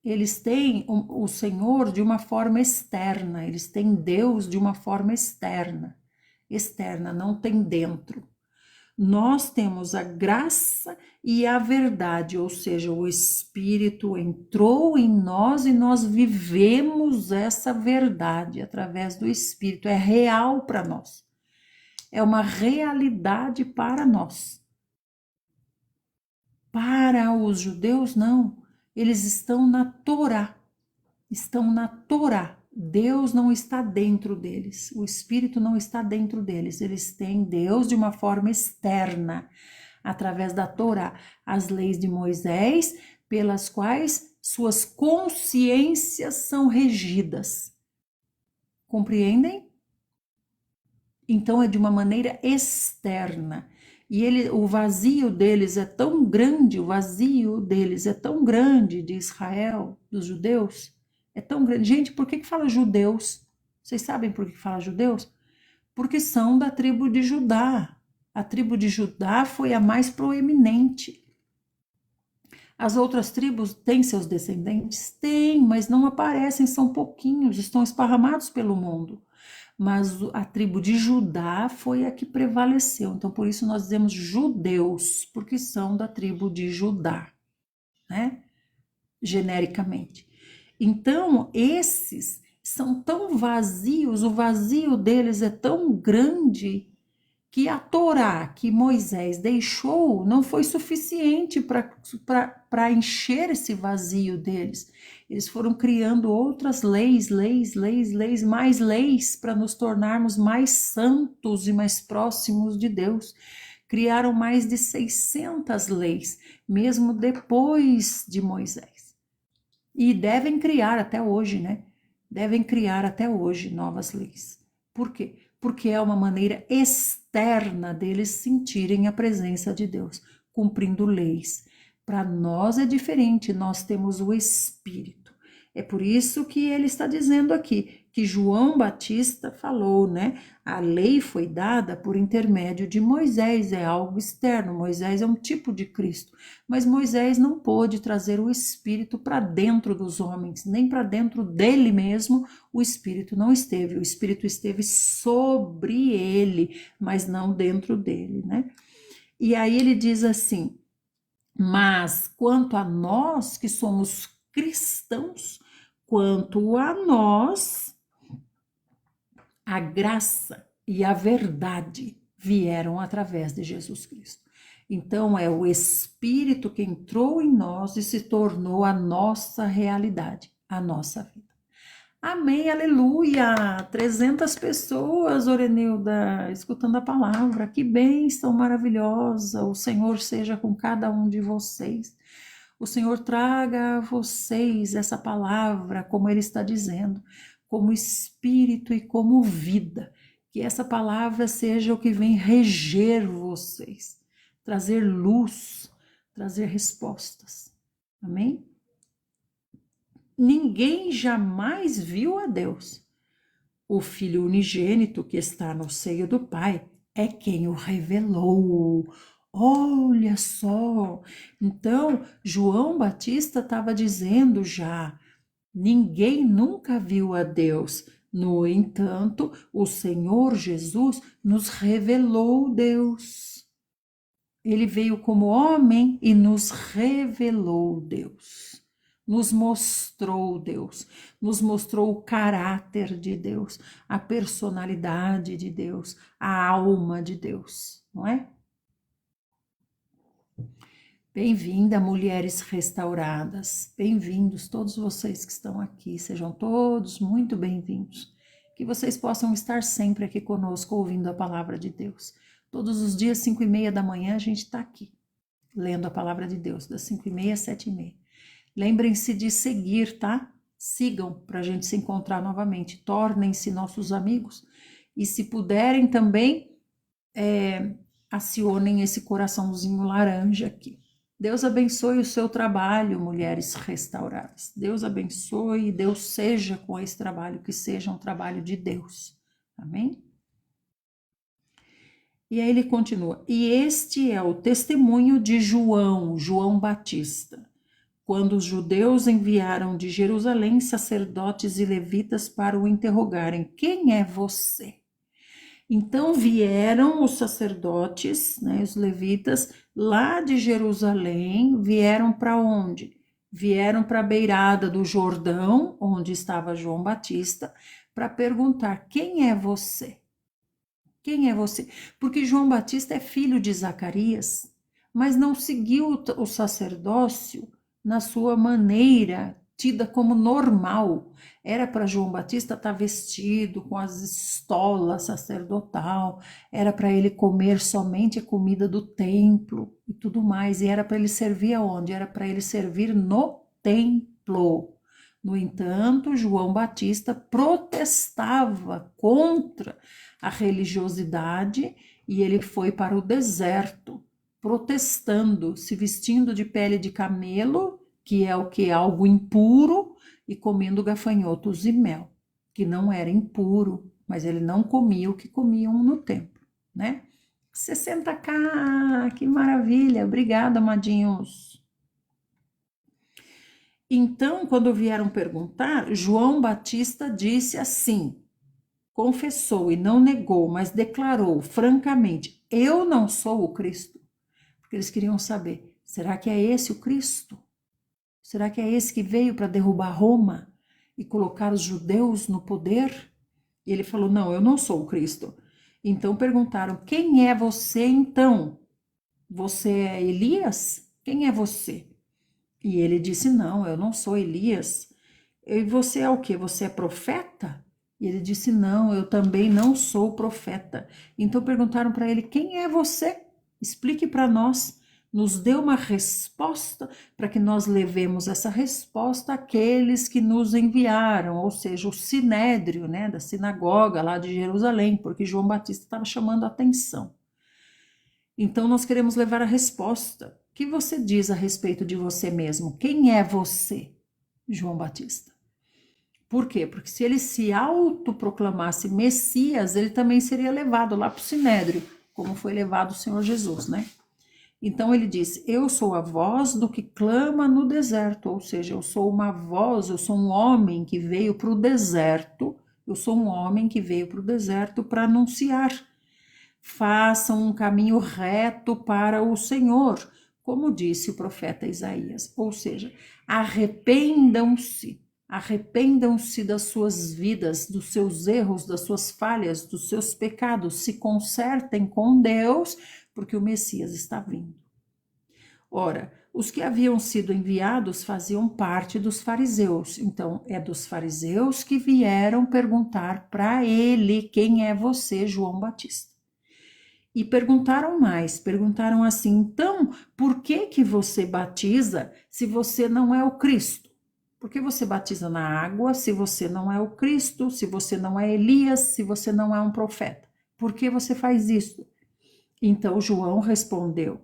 Eles têm o Senhor de uma forma externa, eles têm Deus de uma forma externa, não tem dentro. nós temos a graça e a verdade, ou seja, o Espírito entrou em nós e nós vivemos essa verdade através do Espírito, é real para nós, é uma realidade para nós. Para os judeus, não, eles estão na Torá, Deus não está dentro deles, o Espírito não está dentro deles, eles têm Deus de uma forma externa, através da Torá, as leis de Moisés, pelas quais suas consciências são regidas. Compreendem? Então é de uma maneira externa. E o vazio deles é tão grande, de Israel, dos judeus, é tão grande. Gente, por que fala judeus? Vocês sabem por que fala judeus? Porque são da tribo de Judá. A tribo de Judá foi a mais proeminente. As outras tribos têm seus descendentes? Têm, mas não aparecem, são pouquinhos, estão esparramados pelo mundo. Mas a tribo de Judá foi a que prevaleceu. Então, por isso nós dizemos judeus, porque são da tribo de Judá, né? Genericamente. Então, esses são tão vazios, o vazio deles é tão grande que a Torá que Moisés deixou não foi suficiente para encher esse vazio deles. Eles foram criando outras leis, mais leis para nos tornarmos mais santos e mais próximos de Deus. Criaram mais de 600 leis, mesmo depois de Moisés. E devem criar até hoje, né? Devem criar até hoje novas leis. Por quê? Porque é uma maneira externa deles sentirem a presença de Deus, cumprindo leis. Para nós é diferente, nós temos o Espírito. É por isso que ele está dizendo aqui, que João Batista falou, né? A lei foi dada por intermédio de Moisés, é algo externo. Moisés é um tipo de Cristo, mas Moisés não pôde trazer o Espírito para dentro dos homens, nem para dentro dele mesmo. O Espírito não esteve, o Espírito esteve sobre ele, mas não dentro dele, né? E aí ele diz assim: mas quanto a nós que somos cristãos, quanto a nós, a graça e a verdade vieram através de Jesus Cristo. Então é o Espírito que entrou em nós e se tornou a nossa realidade, a nossa vida. Amém, aleluia! 300 pessoas, Orenilda, escutando a palavra. Que bênção maravilhosa! O Senhor seja com cada um de vocês. O Senhor traga a vocês essa palavra, como Ele está dizendo, como espírito e como vida. Que essa palavra seja o que vem reger vocês, trazer luz, trazer respostas. Amém? Ninguém jamais viu a Deus. O Filho unigênito que está no seio do Pai é quem o revelou. Olha só! Então, João Batista estava dizendo já, ninguém nunca viu a Deus. No entanto, o Senhor Jesus nos revelou Deus. Ele veio como homem e nos revelou Deus. Nos mostrou Deus, nos mostrou o caráter de Deus, a personalidade de Deus, a alma de Deus, não é? Bem-vinda, mulheres restauradas, bem-vindos todos vocês que estão aqui, sejam todos muito bem-vindos. Que vocês possam estar sempre aqui conosco ouvindo a palavra de Deus. Todos os dias, 5:30 da manhã, a gente está aqui, lendo a palavra de Deus, das 5:30 às 7:30. Lembrem-se de seguir, tá? Sigam para a gente se encontrar novamente. Tornem-se nossos amigos. E se puderem também, acionem esse coraçãozinho laranja aqui. Deus abençoe o seu trabalho, mulheres restauradas. Deus abençoe e Deus seja com esse trabalho, que seja um trabalho de Deus. Amém? E aí ele continua. E este é o testemunho de João Batista. Quando os judeus enviaram de Jerusalém sacerdotes e levitas para o interrogarem: quem é você? Então vieram os sacerdotes, né, os levitas, lá de Jerusalém, vieram para onde? Vieram para a beirada do Jordão, onde estava João Batista, para perguntar: quem é você? Quem é você? Porque João Batista é filho de Zacarias, mas não seguiu o sacerdócio na sua maneira tida como normal. Era para João Batista estar vestido com as estolas sacerdotal, era para ele comer somente a comida do templo e tudo mais, e era para ele servir aonde? Era para ele servir no templo. No entanto, João Batista protestava contra a religiosidade e ele foi para o deserto, protestando, se vestindo de pele de camelo, que é o que? Algo impuro, e comendo gafanhotos e mel, que não era impuro, mas ele não comia o que comiam no templo, né? 60k, que maravilha, obrigada, amadinhos. Então, quando vieram perguntar, João Batista disse assim: confessou e não negou, mas declarou francamente: eu não sou o Cristo. Porque eles queriam saber: será que é esse o Cristo? Será que é esse que veio para derrubar Roma e colocar os judeus no poder? E ele falou: não, eu não sou o Cristo. Então perguntaram: quem é você então? Você é Elias? Quem é você? E ele disse: não, eu não sou Elias. E você é o quê? Você é profeta? E ele disse: não, eu também não sou profeta. Então perguntaram para ele: quem é você? Explique para nós. Nos dê uma resposta para que nós levemos essa resposta àqueles que nos enviaram, ou seja, o sinédrio, né, da sinagoga lá de Jerusalém, porque João Batista estava chamando a atenção. Então nós queremos levar a resposta. O que você diz a respeito de você mesmo? Quem é você, João Batista? Por quê? Porque se ele se autoproclamasse Messias, ele também seria levado lá para o Sinédrio, como foi levado o Senhor Jesus, né? Então ele diz: eu sou a voz do que clama no deserto, ou seja, eu sou uma voz, eu sou um homem que veio para o deserto, eu sou um homem que veio para o deserto para anunciar. Façam um caminho reto para o Senhor, como disse o profeta Isaías, ou seja, arrependam-se. Arrependam-se das suas vidas, dos seus erros, das suas falhas, dos seus pecados, se consertem com Deus, porque o Messias está vindo. Ora, os que haviam sido enviados faziam parte dos fariseus, então é dos fariseus que vieram perguntar para ele: quem é você, João Batista? E perguntaram mais, perguntaram assim: então, por que que você batiza se você não é o Cristo? Por que você batiza na água se você não é o Cristo, se você não é Elias, se você não é um profeta? Por que você faz isso? Então João respondeu: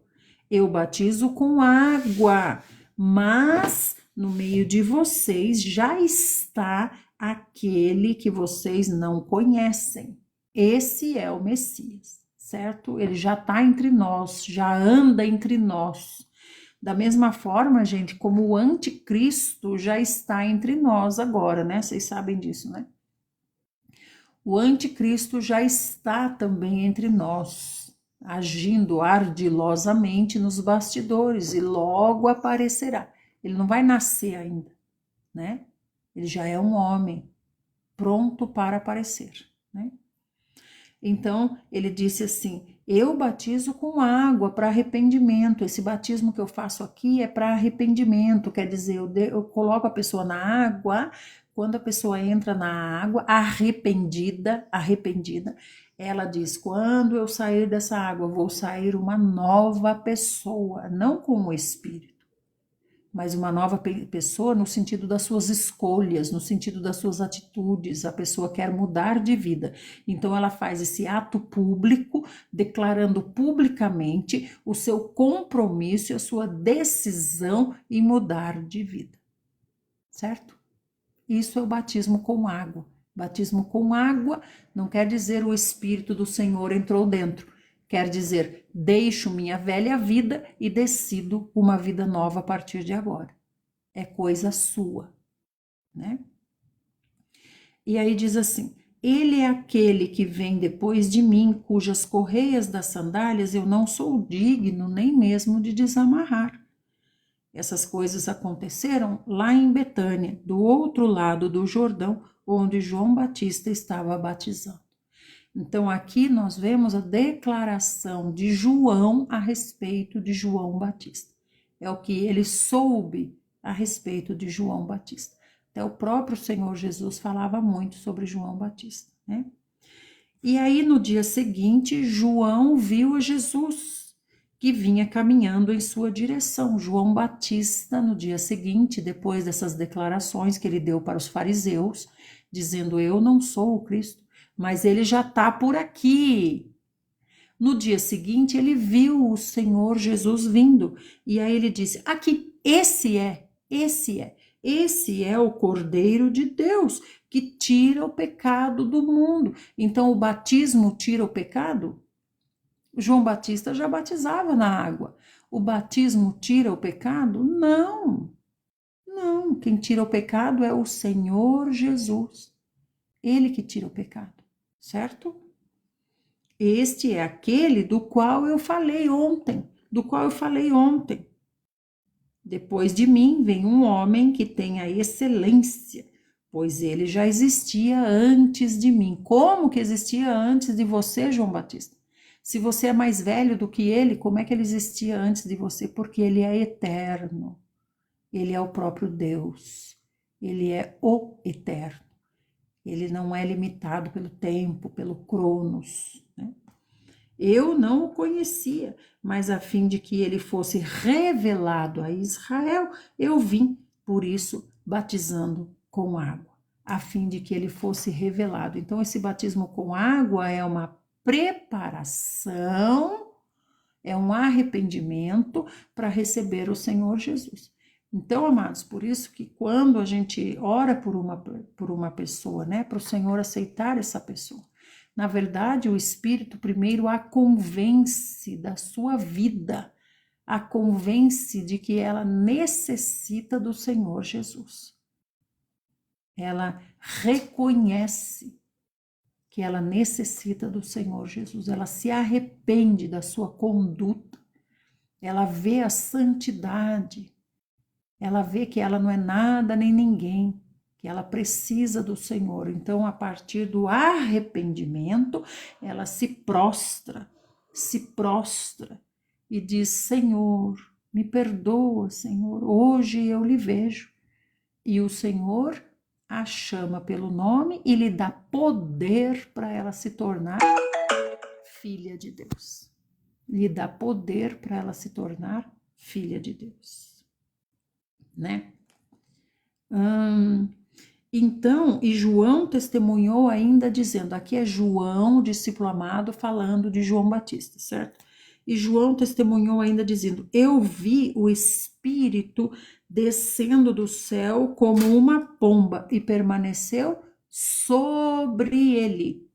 eu batizo com água, mas no meio de vocês já está aquele que vocês não conhecem. Esse é o Messias, certo? Ele já está entre nós, já anda entre nós. Da mesma forma, gente, como o anticristo já está entre nós agora, né? Vocês sabem disso, né? O anticristo já está também entre nós, agindo ardilosamente nos bastidores e logo aparecerá. Ele não vai nascer ainda, né? Ele já é um homem pronto para aparecer, né? Então, ele disse assim: eu batizo com água para arrependimento. Esse batismo que eu faço aqui é para arrependimento, quer dizer, eu coloco a pessoa na água. Quando a pessoa entra na água arrependida, ela diz: quando eu sair dessa água, vou sair uma nova pessoa, não com o Espírito, mas uma nova pessoa no sentido das suas escolhas, no sentido das suas atitudes. A pessoa quer mudar de vida. Então ela faz esse ato público, declarando publicamente o seu compromisso e a sua decisão em mudar de vida. Certo? Isso é o batismo com água. Batismo com água não quer dizer o Espírito do Senhor entrou dentro. Quer dizer, deixo minha velha vida e decido uma vida nova a partir de agora. É coisa sua, né? E aí diz assim: ele é aquele que vem depois de mim, cujas correias das sandálias eu não sou digno nem mesmo de desamarrar. Essas coisas aconteceram lá em Betânia, do outro lado do Jordão, onde João Batista estava batizando. Então, aqui nós vemos a declaração de João a respeito de João Batista. É o que ele soube a respeito de João Batista. Até o próprio Senhor Jesus falava muito sobre João Batista, né? E aí, no dia seguinte, João viu a Jesus, que vinha caminhando em sua direção. João Batista, no dia seguinte, depois dessas declarações que ele deu para os fariseus, dizendo: eu não sou o Cristo, mas ele já está por aqui. No dia seguinte, ele viu o Senhor Jesus vindo, e aí ele disse: aqui, esse é o Cordeiro de Deus, que tira o pecado do mundo. Então, o batismo tira o pecado? João Batista já batizava na água. O batismo tira o pecado? Não. Não, quem tira o pecado é o Senhor Jesus. Ele que tira o pecado, certo? Este é aquele do qual eu falei ontem, Depois de mim vem um homem que tem a excelência, pois ele já existia antes de mim. Como que existia antes de você, João Batista? Se você é mais velho do que ele, como é que ele existia antes de você? Porque ele é eterno. Ele é o próprio Deus. Ele é o eterno. Ele não é limitado pelo tempo, pelo cronos, né? Eu não o conhecia, mas a fim de que ele fosse revelado a Israel, eu vim, por isso, batizando com água, a fim de que ele fosse revelado. Então, esse batismo com água é uma preparação, é um arrependimento para receber o Senhor Jesus. Então, amados, por isso que quando a gente ora por uma pessoa, né, para o Senhor aceitar essa pessoa, na verdade, o Espírito primeiro a convence da sua vida, a convence de que ela necessita do Senhor Jesus. Ela reconhece que ela necessita do Senhor Jesus, ela se arrepende da sua conduta, ela vê a santidade, ela vê que ela não é nada nem ninguém, que ela precisa do Senhor. Então, a partir do arrependimento, ela se prostra e diz: Senhor, me perdoa, Senhor, hoje eu lhe vejo. E o Senhor a chama pelo nome e lhe dá poder para ela se tornar filha de Deus. Lhe dá poder para ela se tornar filha de Deus, né? Então, e João testemunhou ainda dizendo, aqui é João, o discípulo amado, falando de João Batista, certo? E João testemunhou ainda dizendo, eu vi o Espírito descendo do céu como uma pomba e permaneceu sobre ele,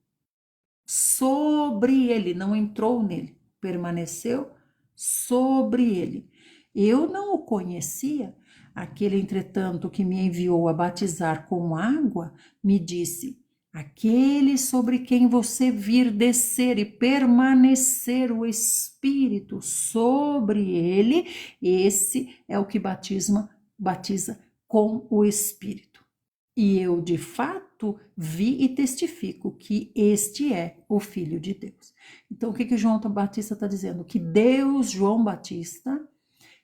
não entrou nele, permaneceu sobre ele. Eu não o conhecia. Aquele, entretanto, que me enviou a batizar com água, me disse, aquele sobre quem você vir descer e permanecer o Espírito sobre ele, esse é o que batiza com o Espírito. E eu, de fato, vi e testifico que este é o Filho de Deus. Então, o que João Batista está dizendo? Que Deus, João Batista,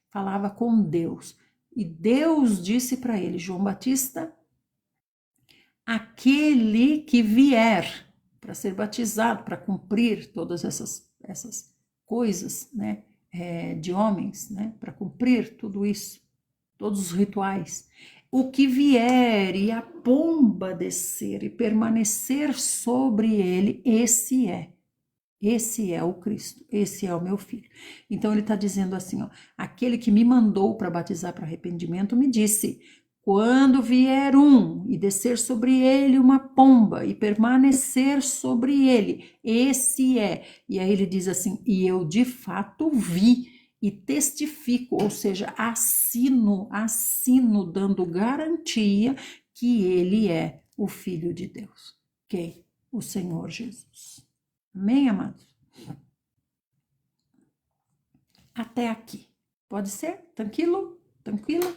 falava com Deus. E Deus disse para ele, João Batista, aquele que vier para ser batizado, para cumprir todas essas coisas, né, de homens, né, para cumprir tudo isso, todos os rituais, o que vier e a pomba descer e permanecer sobre ele, esse é o Cristo, esse é o meu filho. Então ele está dizendo assim, ó, aquele que me mandou para batizar para arrependimento me disse, quando vier um e descer sobre ele uma pomba e permanecer sobre ele, esse é. E aí ele diz assim, e eu de fato vi e testifico, ou seja, assino, dando garantia que ele é o Filho de Deus, ok? o Senhor Jesus. Amém, amados? Até aqui. Pode ser? Tranquilo? Tranquilo?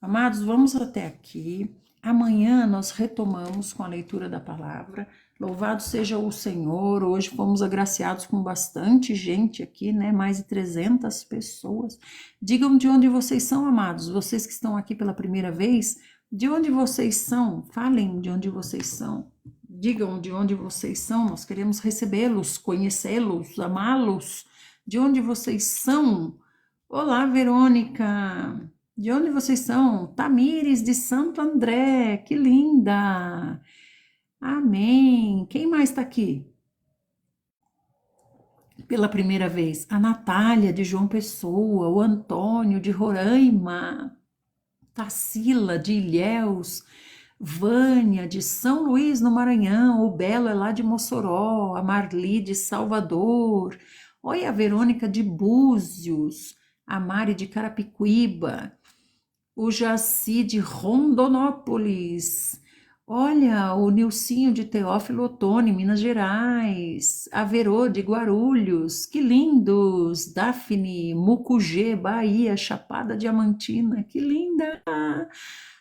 Amados, vamos até aqui. Amanhã nós retomamos com a leitura da palavra. Louvado seja o Senhor. Hoje fomos agraciados com bastante gente aqui, né? Mais de 300 pessoas. Digam de onde vocês são, amados. Vocês que estão aqui pela primeira vez, de onde vocês são? Falem de onde vocês são. Digam de onde vocês são. Nós queremos recebê-los, conhecê-los, amá-los. De onde vocês são? Olá, Verônica. De onde vocês são? Tamires de Santo André, que linda! Amém! Quem mais está aqui? Pela primeira vez, a Natália de João Pessoa, o Antônio de Roraima, Tarsila de Ilhéus, Vânia de São Luís no Maranhão, o Belo é lá de Mossoró, a Marli de Salvador, oi, a Verônica de Búzios, a Mari de Carapicuíba, o Jaci de Rondonópolis, olha, o Nilcinho de Teófilo Otoni, Minas Gerais, a Verô de Guarulhos, que lindos, Daphne, Mucugê, Bahia, Chapada Diamantina, que linda,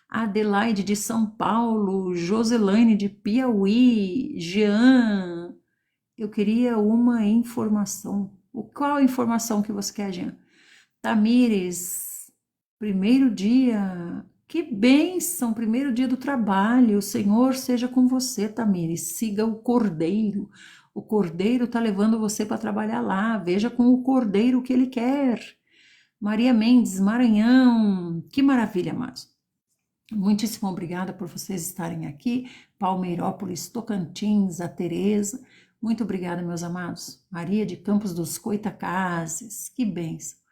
Adelaide de São Paulo, Joselaine de Piauí, Jean, eu queria uma informação, qual informação que você quer, Jean? Tamires, primeiro dia, que bênção, primeiro dia do trabalho, o Senhor seja com você, Tamires, siga o Cordeiro está levando você para trabalhar lá, veja com o Cordeiro o que ele quer. Maria Mendes, Maranhão, que maravilha, amados. Muitíssimo obrigada por vocês estarem aqui, Palmeirópolis, Tocantins, a Tereza, muito obrigada, meus amados. Maria de Campos dos Goitacazes, que bênção.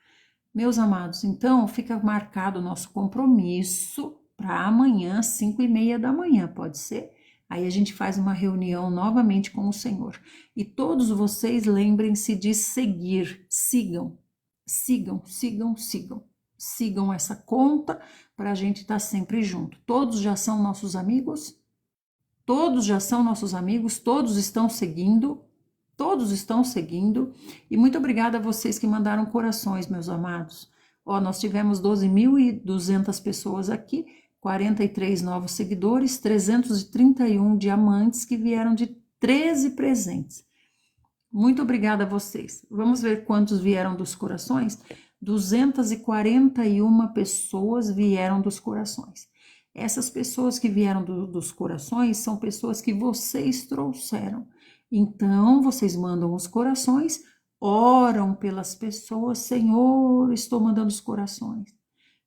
Meus amados, então fica marcado o nosso compromisso para amanhã, 5:30 da manhã, pode ser? Aí a gente faz uma reunião novamente com o Senhor. E todos vocês lembrem-se de seguir, sigam essa conta para a gente estar sempre junto. Todos já são nossos amigos? Todos já são nossos amigos, todos estão seguindo. E muito obrigada a vocês que mandaram corações, meus amados. Ó, nós tivemos 12.200 pessoas aqui, 43 novos seguidores, 331 diamantes que vieram de 13 presentes. Muito obrigada a vocês. Vamos ver quantos vieram dos corações? 241 pessoas vieram dos corações. Essas pessoas que vieram dos corações são pessoas que vocês trouxeram. Então, vocês mandam os corações, oram pelas pessoas, Senhor, estou mandando os corações.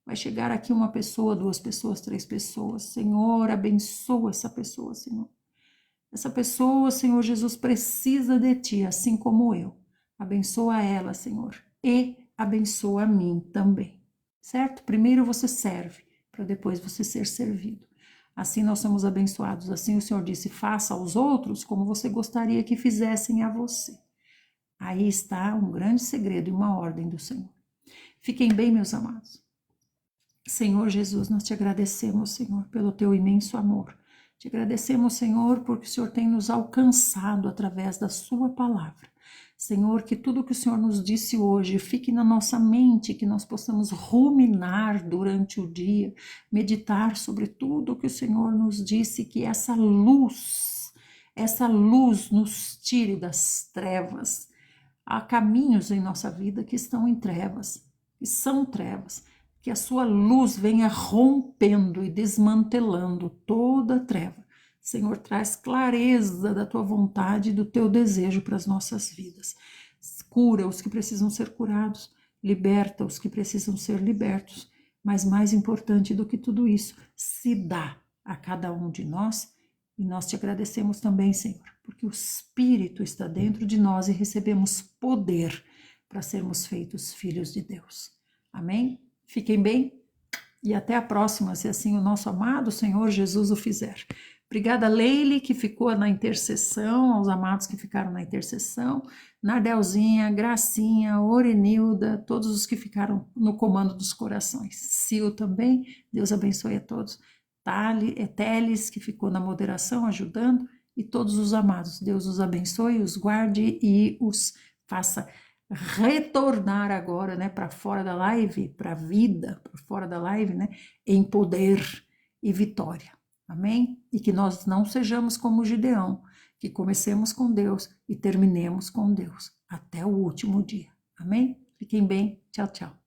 Vai chegar aqui uma pessoa, 2 pessoas, 3 pessoas, Senhor, abençoa essa pessoa, Senhor. Essa pessoa, Senhor Jesus, precisa de Ti, assim como eu. Abençoa ela, Senhor, e abençoa a mim também, certo? Primeiro você serve, para depois você ser servido. Assim nós somos abençoados. Assim o Senhor disse, faça aos outros como você gostaria que fizessem a você. Aí está um grande segredo e uma ordem do Senhor. Fiquem bem, meus amados. Senhor Jesus, nós te agradecemos, Senhor, pelo teu imenso amor. Te agradecemos, Senhor, porque o Senhor tem nos alcançado através da sua palavra. Senhor, que tudo que o Senhor nos disse hoje fique na nossa mente, que nós possamos ruminar durante o dia, meditar sobre tudo que o Senhor nos disse, que essa luz nos tire das trevas. Há caminhos em nossa vida que estão em trevas, que são trevas, que a sua luz venha rompendo e desmantelando toda a treva. Senhor, traz clareza da tua vontade e do teu desejo para as nossas vidas. Cura os que precisam ser curados, liberta os que precisam ser libertos, mas mais importante do que tudo isso, se dá a cada um de nós, e nós te agradecemos também, Senhor, porque o Espírito está dentro de nós e recebemos poder para sermos feitos filhos de Deus. Amém? Fiquem bem e até a próxima, se assim o nosso amado Senhor Jesus o fizer. Obrigada, Leile, que ficou na intercessão, aos amados que ficaram na intercessão, Nardelzinha, Gracinha, Orenilda, todos os que ficaram no comando dos corações. Sil também, Deus abençoe a todos. Teles, que ficou na moderação, ajudando, e todos os amados. Deus os abençoe, os guarde e os faça retornar agora, né, para fora da live, para a vida, para fora da live, né, em poder e vitória. Amém? E que nós não sejamos como Gideão, que comecemos com Deus e terminemos com Deus até o último dia. Amém? Fiquem bem. Tchau, tchau.